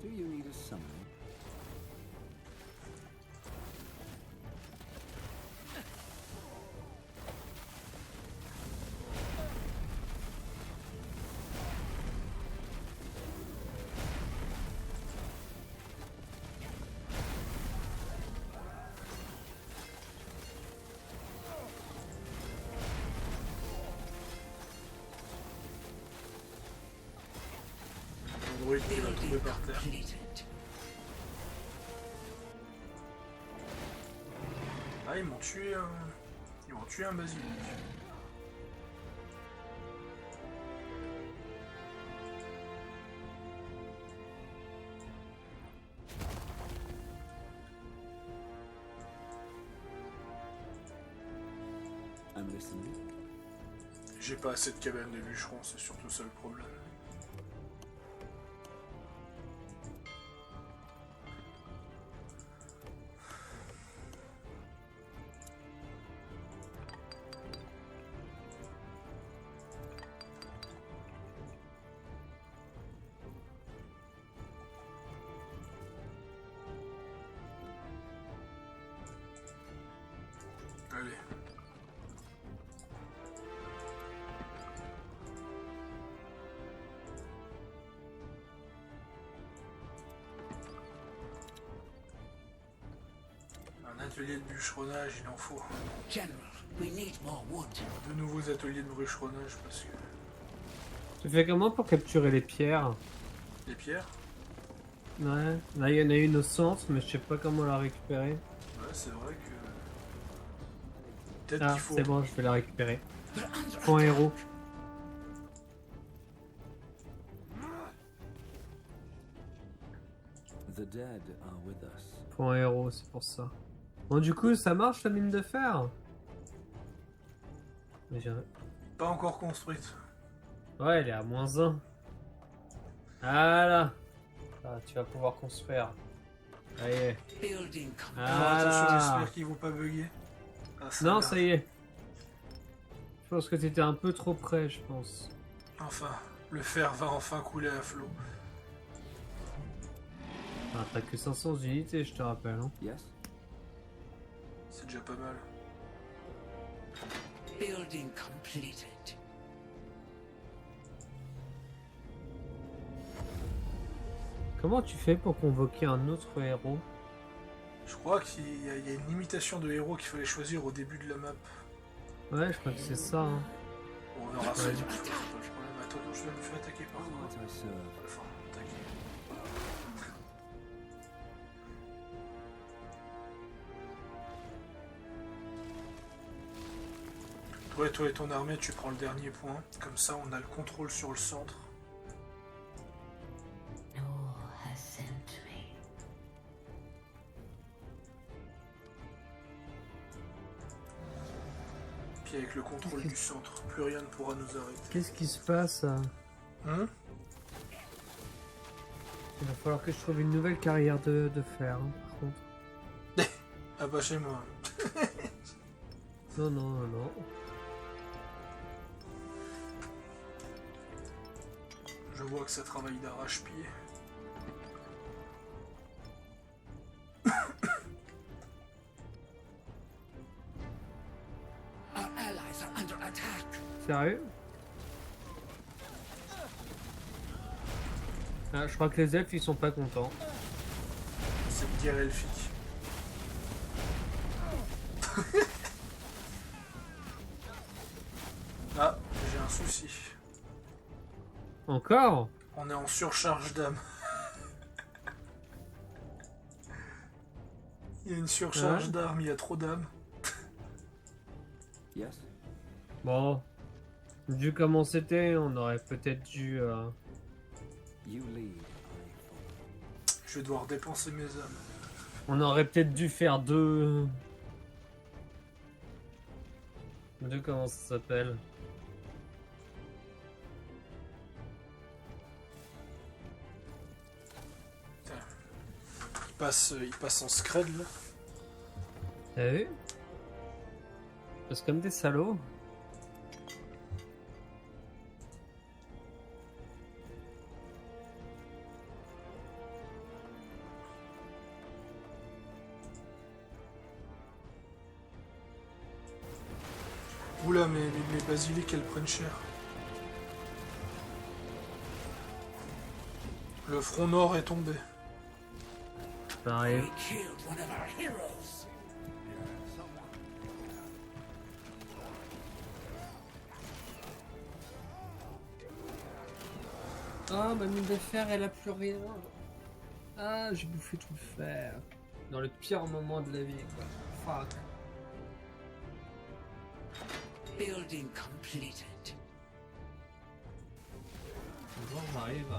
Do you need a summon? druide qui va tomber Building par terre. completed. Ah, ils m'ont tué un... Ils m'ont tué un basilic. I'm listening. J'ai pas assez de cabanes de bûcherons, c'est surtout ça le problème. Allez. Un atelier de bûcheronnage, il en faut. General, we need more wood. De nouveaux ateliers de bûcheronnage parce que Tu fais comment pour capturer les pierres? les pierres, Ouais, là il y en a une au centre, mais je sais pas comment la récupérer. ouais, c'est vrai que peut-être Ah, qu'il faut. c'est bon, je vais la récupérer. We're under Point attack. héros. The dead are with us. Point héros, c'est pour ça. Bon, du coup, ça marche la mine de fer? Mais Pas encore construite. ouais, elle est à -1. Voilà. Ah, tu vas pouvoir construire. Allez. Building complete. Attention, Ah. j'espère qu'ils vont pas bugger. Ah, Non, va. ça y est. Je pense que t'étais un peu trop près, je pense. Enfin, le fer va enfin couler à flot. Ah, t'as que 500 unités, je te rappelle. Hein. Yes? C'est déjà pas mal. Building completed. Comment tu fais pour convoquer un autre héros? Je crois qu'il y a une limitation de héros qu'il fallait choisir au début de la map. Ouais, je crois que c'est ça. Hein. Bon, on verra ça. Ouais. Du coup, pas de problème. Attends, je vais me faire attaquer par What quoi I serve. Enfin, attaquer. Toi et ton armée, tu prends le dernier point. Comme ça, on a le contrôle sur le centre. Noor has sent me. Puis avec le contrôle du centre, plus rien ne pourra nous arrêter. Qu'est-ce qui se passe? Hein? Il va falloir que je trouve une nouvelle carrière de fer, hein, par contre. Ah bah chez moi. Non, non, non, non. Je vois que ça travaille d'arrache-pied. Our allies are under attack. Sérieux? Ah, je crois que les elfes ils sont pas contents. C'est une guerre elfique. Ah, j'ai un souci. Encore? On est en surcharge d'âme. Il y a une surcharge Ouais. d'armes, il y a trop d'âmes. Yes? Bon. Vu comment c'était, on aurait peut-être dû... You lead, I follow. Je vais devoir dépenser mes âmes. On aurait peut-être dû faire deux... Deux, comment ça s'appelle? Il passe en scred là. T'as vu? C'est comme des salauds. Oula, mes basiliques elles prennent cher. Le front nord est tombé. Ça arrive. We killed one of our heroes. Ah, ma mine de fer, elle a plus rien. Ah, j'ai bouffé tout le fer. Dans le pire moment de la vie, quoi. Fuck. Building completed. Bonjour, j'arrive.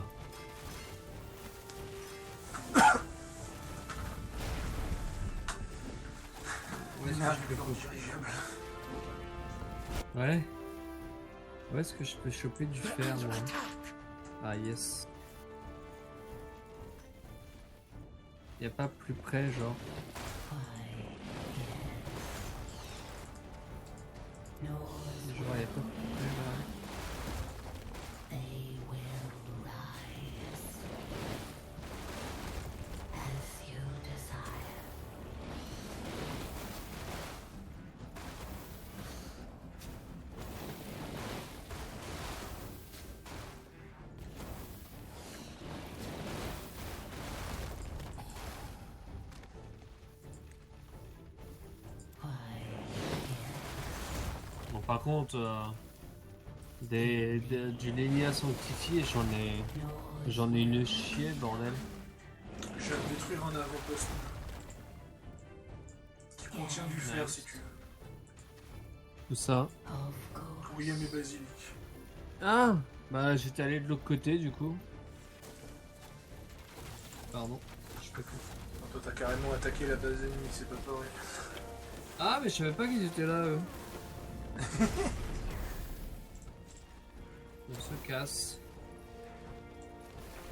Où est-ce que je peux dirigeable. Ouais. Où est-ce que je peux choper du We're fer, under moi? attack. Ah, yes. Y a pas plus près, genre. Genre, y a pas plus près, là. They will rise as you desire. Bon, par contre, du Lénia sanctifié, j'en ai une chier, bordel. Je viens de détruire un avant-poste qui contient du fer si tu veux. Tout ça. Of course. William et Basilic. Ah, bah j'étais allé de l'autre côté, du coup. Pardon. Je peux plus. Toi t'as carrément attaqué la base ennemie, c'est pas pareil. Ah, mais je savais pas qu'ils étaient là, eux. On se casse.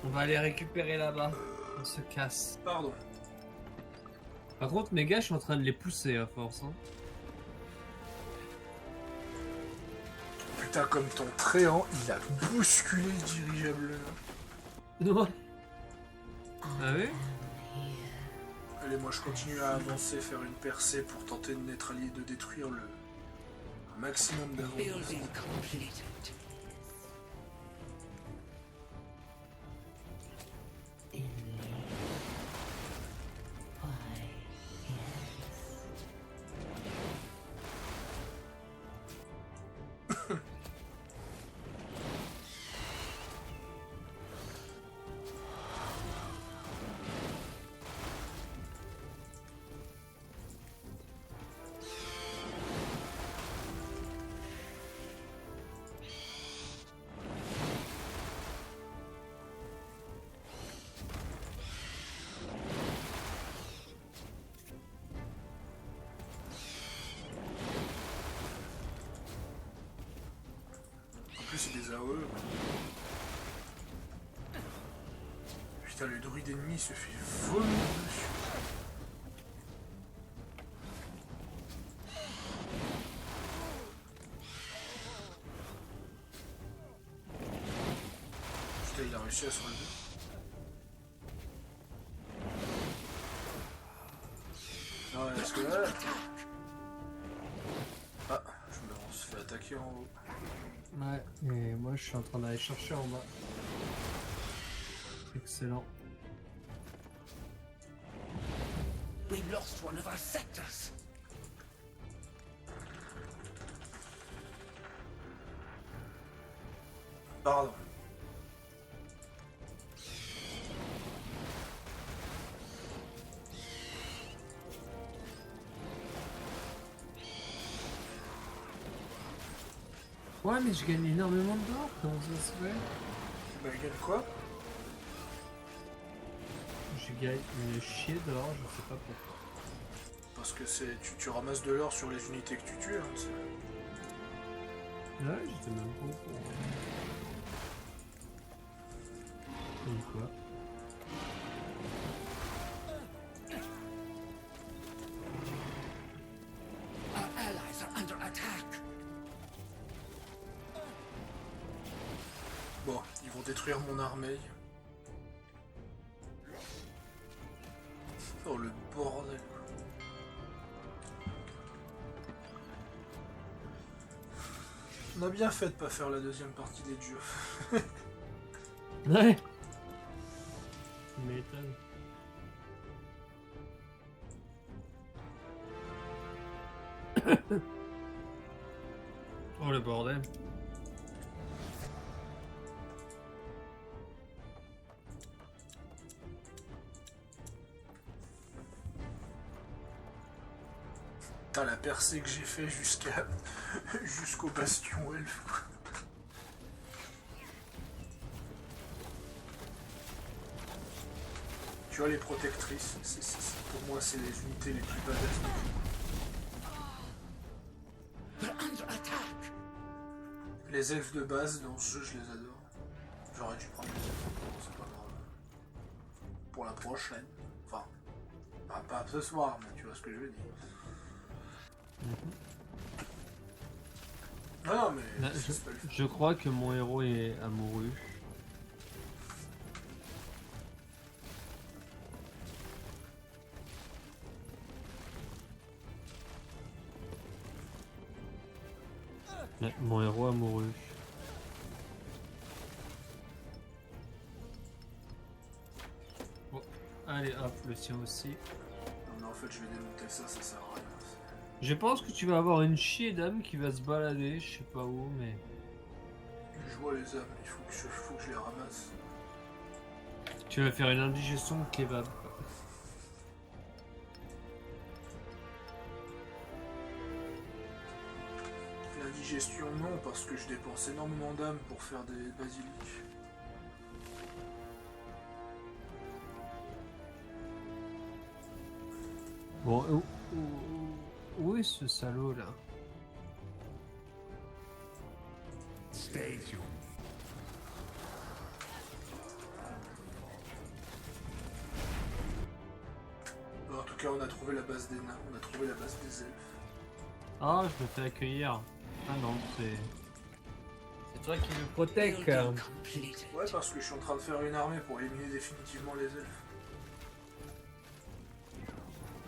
On va aller récupérer là-bas. On se casse. Pardon. Par contre, mes gars, je suis en train de les pousser à force. Hein. Putain, comme ton tréant, il a bousculé ce dirigeable là. Ouais. Ah oui? Allez, moi je continue à avancer, faire une percée pour tenter de neutraliser, de détruire le maximum d'avant-postes. Building completed. En plus, c'est des AOE. Putain, le druide ennemi se fait vomir dessus. Putain, il a réussi à se relever. Ouais, est-ce que là... Ah, on se fait attaquer en haut. Ouais, et moi je suis en train d'aller chercher en bas. Excellent. We lost one of our sectors. Pardon. Ouais, mais je gagne énormément d'or, comment ça se fait? Bah, il gagne quoi? Je gagne une chier d'or, je sais pas pourquoi. Parce que c'est tu ramasses de l'or sur les unités que tu tues. Hein, Ouais, j'étais même pas au courant. Et quoi? Our allies are under attack. Bon, ils vont détruire mon armée. Oh le bordel quoi. On a bien fait de pas faire la deuxième partie des jeux. Ouais. Tu m'étonnes. Oh le bordel. Putain, la percée que j'ai fait jusqu'au bastion elfe. Quoi. Tu vois, les protectrices, pour moi, c'est les unités les plus badass du jeu. We're under attack. Les elfes de base, dans ce jeu, je les adore. J'aurais dû prendre les elfes, c'est pas grave. Pour la prochaine. Enfin, pas ce soir, mais tu vois ce que je veux dire. Non, mais... Là, c'est pas le- je crois que mon héros est amoureux. Ouais, mon héros amoureux. Bon, allez hop, le sien aussi. Non, mais en fait, je vais démonter ça sert à rien. Je pense que tu vas avoir une chier d'âme qui va se balader, je sais pas où, mais... Je vois les âmes, il faut que je les ramasse. Tu vas faire une indigestion de kebab. La digestion, non, parce que je dépense énormément d'âmes pour faire des basiliques. Bon, où est ce salaud là? Stay tuned. Bon, en tout cas, on a trouvé la base des nains, on a trouvé la base des elfes. Ah, je me fais accueillir. Ah non, c'est toi qui le protège. Building completed. Ouais, parce que je suis en train de faire une armée pour éliminer définitivement les elfes.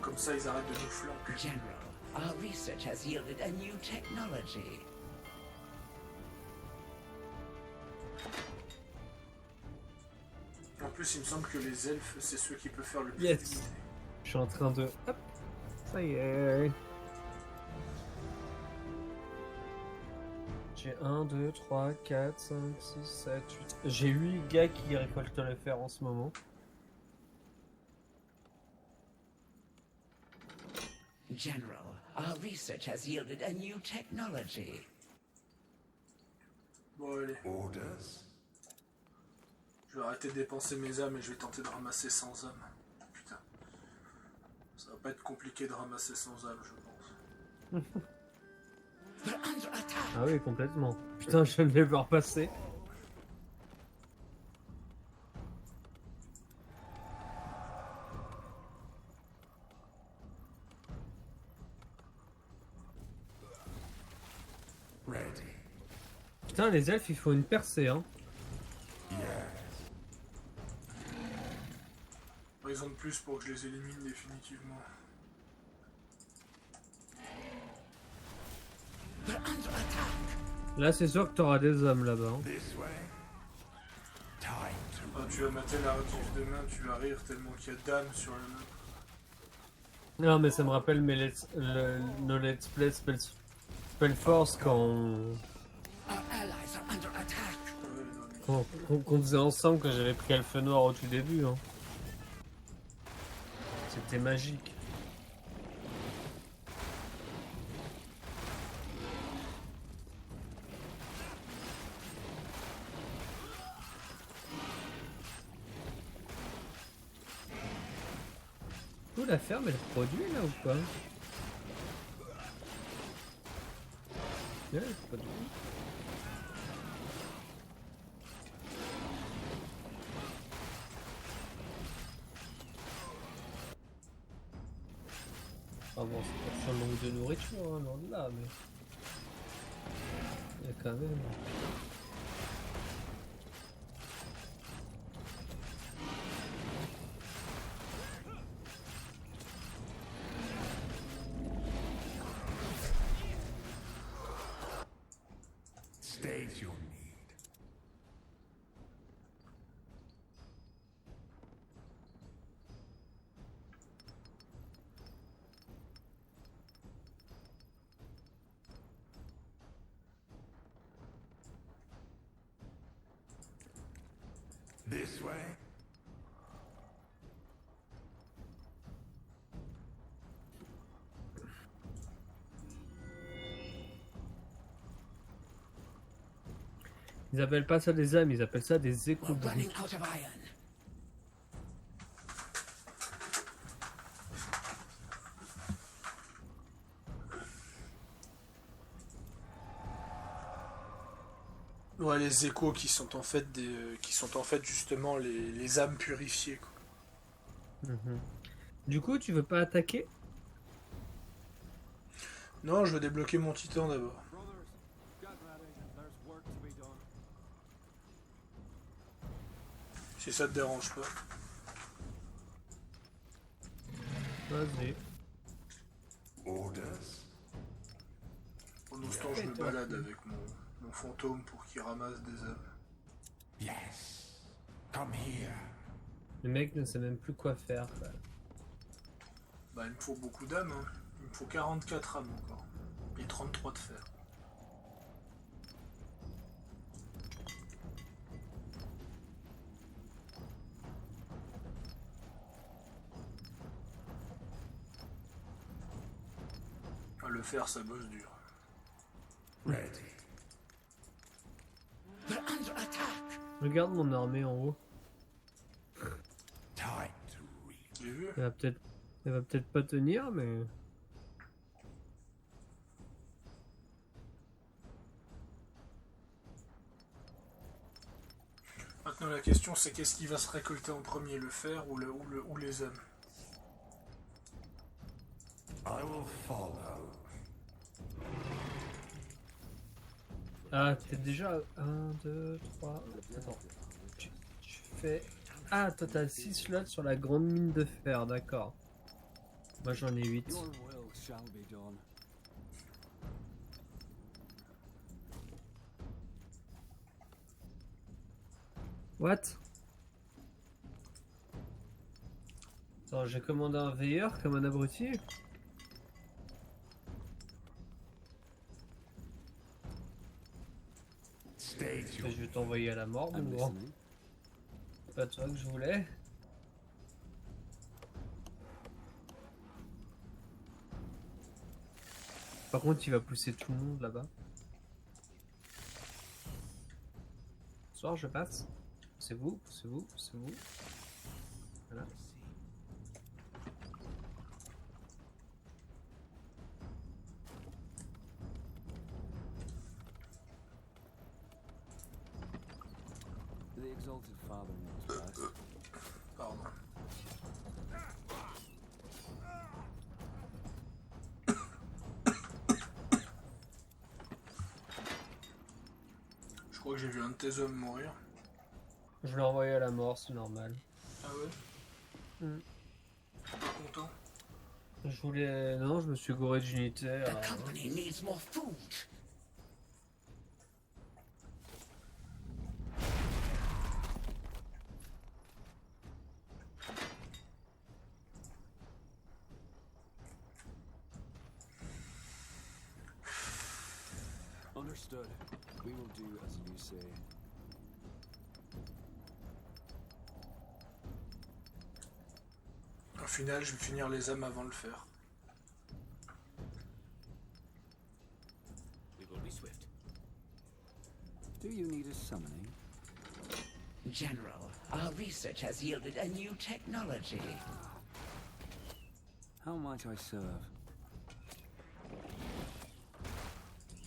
Comme ça, ils arrêtent de nous flanquer. General, our research has yielded a new technology. En plus, il me semble que les elfes, c'est ceux qui peuvent faire le plus Yes. d'unités. Je suis en train de... Hop. Ça y est. J'ai 1, 2, 3, 4, 5, 6, 7, 8... J'ai 8 gars qui récoltent le fer en ce moment. General, our research has yielded a new technology. Bon, allez, Orders? je vais arrêter de dépenser mes âmes et je vais tenter de ramasser 100 âmes. Putain. Ça va pas être compliqué de ramasser 100 âmes, je pense. We're under attack. Ah oui, complètement. Putain, je viens de les voir passer. Ready. Putain, les elfes, il faut une percée, hein. Yes. Raison de plus pour que je les élimine définitivement. We're under attack. Là, c'est sûr que t'auras des hommes là-bas. Hein. This way. Time to Quand tu vas mater la rediff demain, tu vas rire tellement qu'il y a d'âmes sur la map. Non, mais ça me rappelle nos let's play Spellforce quand Our allies are under attack. Ouais, non, mais- qu'on faisait ensemble quand j'avais pris Elfe Noir au tout début. Hein. C'était magique. Où la ferme elle produit là ou pas? Ouais, elle produit. Ah bon, c'est pas un manque de nourriture, hein, loin de là, mais... Il y a quand même... state your need. This way. Ils appellent pas ça des âmes, ils appellent ça des échos We're de running vie. out of iron. Ouais, les échos qui sont en fait justement les âmes purifiées, quoi. Mhm. Du coup, tu veux pas attaquer? Non, je veux débloquer mon titan d'abord. Brothers, get ready. There's work to be done. Si ça te dérange pas. Vas-y. Orders? Pendant ce temps, je me balade avec mon fantôme pour qu'il ramasse des âmes. Yes. Come here. Le mec ne sait même plus quoi faire, quoi. Bah, il me faut beaucoup d'âmes, hein. Il me faut 44 âmes encore. Et 33 de fer. Ah, le fer, ça bosse dur. Ready. We're under attack. Regarde mon armée en haut. Time to read. J'ai vu? Elle va peut-être pas tenir, mais... Maintenant, la question, c'est qu'est-ce qui va se récolter en premier, le fer ou les âmes? I will follow. Ah, t'es déjà 1, 2, 3... Attends. Tu fais... Ah, toi t'as 6 slots sur la grande mine de fer, d'accord. Moi j'en ai 8. Your will shall be done. What? Attends, j'ai commandé un veilleur comme un abruti. State your Je vais t'envoyer à la mort, mon I'm grand. listening. C'est pas toi que je voulais. Par contre, il va pousser tout le monde là-bas. Soir, je passe. C'est vous, c'est vous, c'est vous. Voilà. The exalted father knows best. Pardon. Je crois que j'ai vu un de tes hommes mourir. Je l'ai envoyé à la mort, c'est normal. Ah ouais? Hmm. Pas content? Je voulais... Non, je me suis gouré d'unité. The company needs more food. Understood. We will do as you say. Au final, je vais finir les âmes avant de le faire. We will be swift. Do you need a summoning? General, our research has yielded a new technology. How might I serve?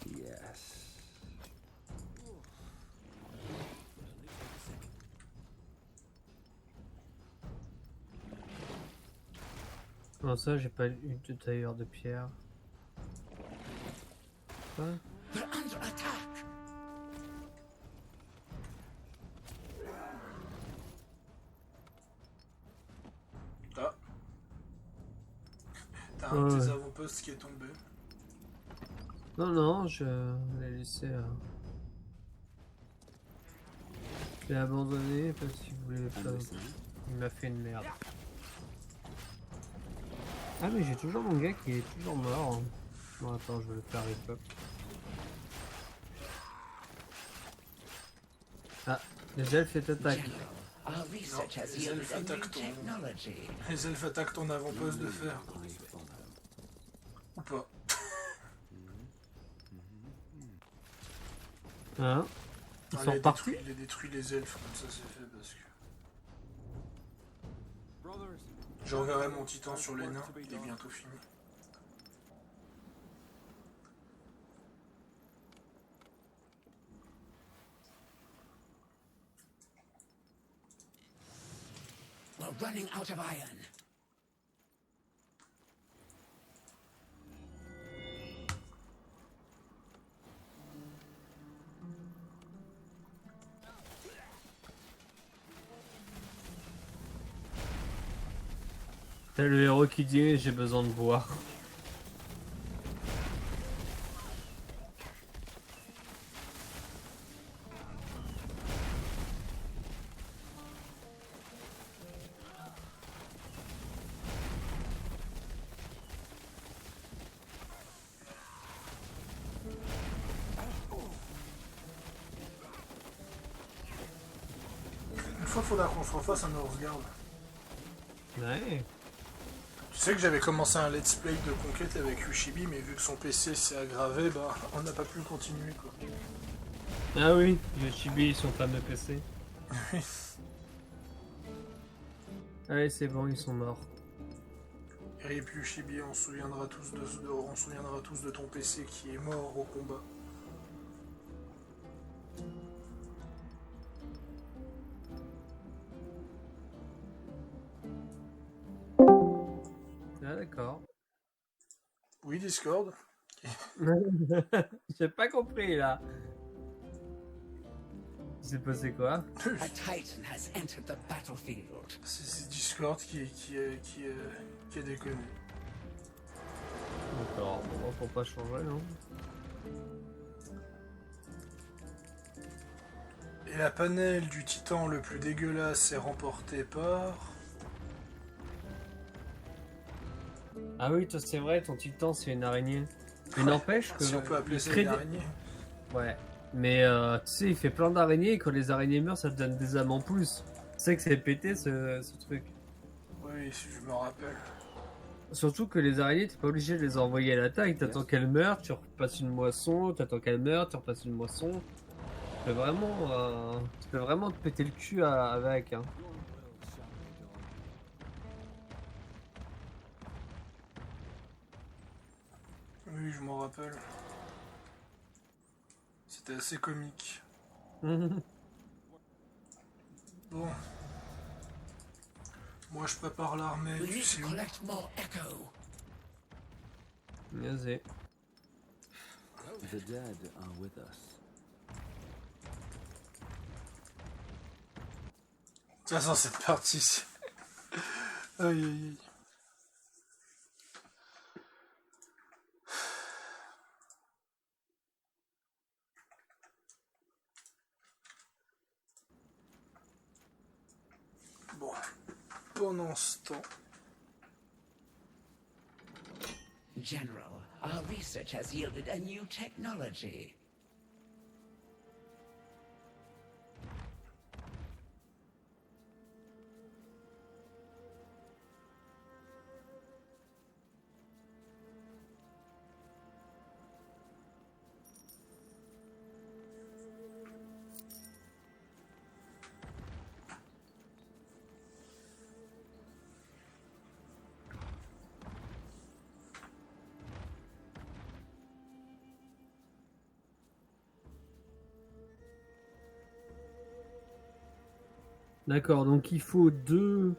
Yes. Comment ça, j'ai pas eu de tailleur de pierre? Quoi? We're under attack. Ah. T'as un de tes avant-postes qui est tombé. Non, non, je l'ai laissé... Je l'ai abandonné parce qu'il voulait I'm faire... listening. Il m'a fait une merde. Ah mais j'ai toujours mon gars qui est toujours mort. Bon attends, je vais le faire avec. Ah, les elfes attaquent. General, our research has les yielded elfes a new attaquent ton- technology. Les elfes attaquent ton avant-poste de fer. I follow. Ou pas. Hein? Ils Ah, sont repartis. il les détruit les elfes, comme ça c'est fait parce que. Brothers, J'enverrai mon titan sur les nains, il est bientôt fini. We're running out of iron. T'as le héros qui dit j'ai besoin de boire. Une fois, il faudra qu'on se refasse un Northgard. Ouais. Tu sais que j'avais commencé un let's play de conquête avec Ushibi, mais vu que son PC s'est aggravé, bah on n'a pas pu continuer quoi. Ah oui, Yoshibi, son fameux PC. Allez, c'est bon, ils sont morts. RIP Ushibi, on se souviendra tous de ton PC qui est mort au combat. Ah d'accord. Oui, Discord. J'ai pas compris là. Il s'est passé quoi? A titan has entered the battlefield. C'est Discord qui a déconné. D'accord, bon, faut pas changer, non? Et la panel du titan le plus dégueulasse est remportée par... Ah oui, toi c'est vrai, ton titan c'est une araignée. Mais n'empêche que... Si on peut appeler il ça crée une des- araignée. Ouais. Mais tu sais, il fait plein d'araignées et quand les araignées meurent, ça te donne des âmes en plus. Tu sais que c'est pété ce truc. Oui, si je me rappelle. Surtout que les araignées, t'es pas obligé de les envoyer à l'attaque. T'attends qu'elles meurent, tu repasses une moisson, t'attends qu'elles meurent, tu repasses une moisson. Tu peux vraiment te péter le cul avec. Hein. Oui, je m'en rappelle. C'était assez comique. Bon. Moi, je prépare l'armée, We tu need sais to où. collect more echo. Vas-y. The dead are with us. De toute façon, cette partie, c'est... Aïe, aïe, aïe. Bon. Pendant ce temps... General, our research has yielded a new technology. D'accord, donc il faut deux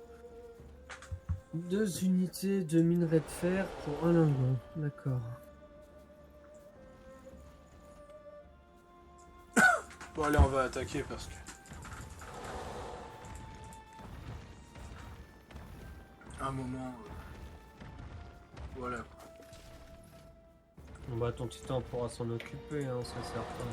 unités de minerai de fer pour un lingot. D'accord. Bon, allez, on va attaquer parce que... À un moment... Voilà, quoi. Bon bah ton titan pourra s'en occuper, hein, c'est certain.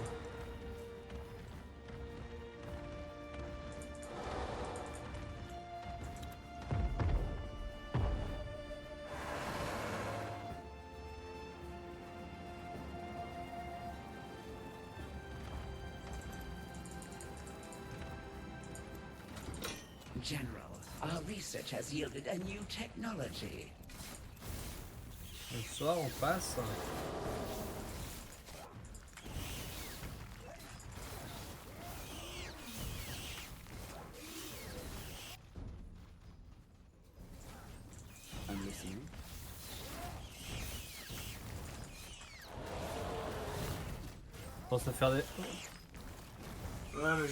General, our research has yielded a new technology. Bonsoir, on passe. commence à faire des... Ouais, mais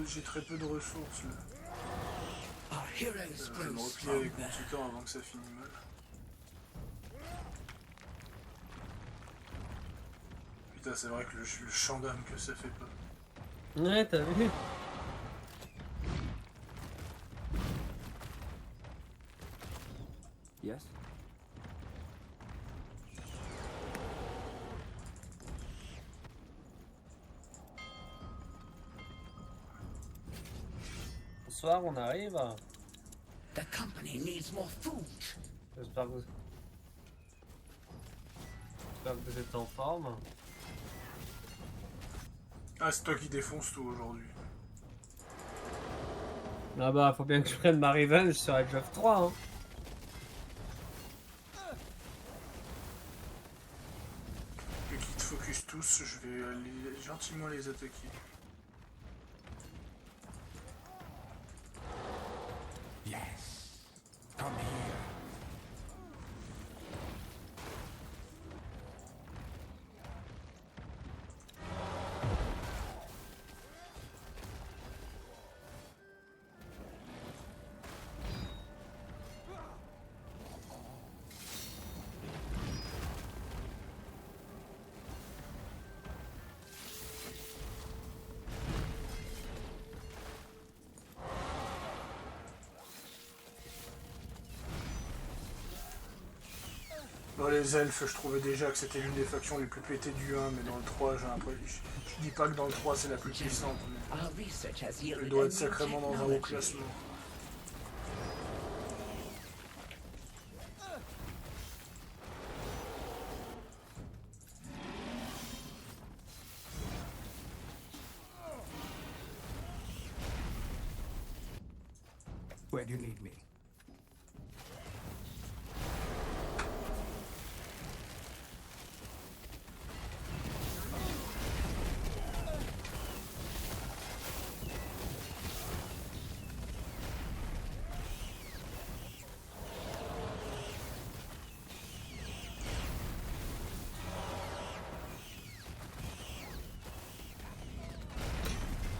j'ai très peu de ressources là. Our heroes Je grow vais me replier stronger. avec mon tuteur avant que ça finisse mal. Putain, c'est vrai que le champ d'âme que ça fait pas. Ouais, t'as vu? Yes? Bonsoir, on arrive. The company needs more food. J'espère que vous êtes en forme. Ah, c'est toi qui défonce tout aujourd'hui. Ah bah, faut bien que je prenne ma revenge sur Age of 3, hein. Vu qu'ils te focus tous, je vais gentiment les attaquer. Yes. Come here. Dans les elfes, je trouvais déjà que c'était l'une des factions les plus pétées du 1, mais dans le 3, j'ai l'impression. Je dis pas que dans le 3 c'est la plus puissante, mais Our research has elle yielded doit a être new sacrément dans un haut technology. classement. Where do you need me?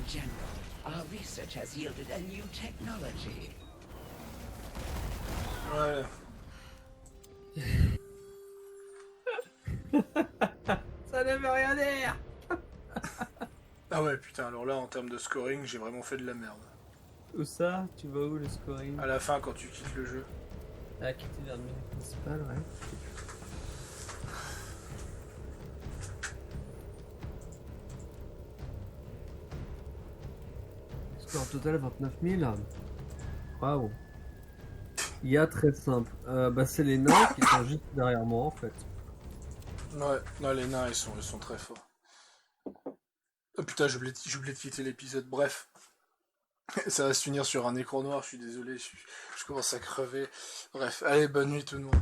General, our research has yielded a new technology. Ouais. Ça ne veut rien dire. Ah ouais, putain, alors là, en termes de scoring, j'ai vraiment fait de la merde. Où ça? Tu vas où le scoring? À la fin, quand tu quittes le jeu. Ah, quitter vers le menu principal, ouais. Score total 29 000. Waouh. Il y a très simple. Bah, c'est les nains qui sont juste derrière moi en fait. Ouais, non, les nains, ils sont très forts. Oh putain, j'ai oublié de quitter l'épisode. Bref. Ça va se finir sur un écran noir, je suis désolé, je commence à crever. Bref, allez, bonne nuit tout le monde.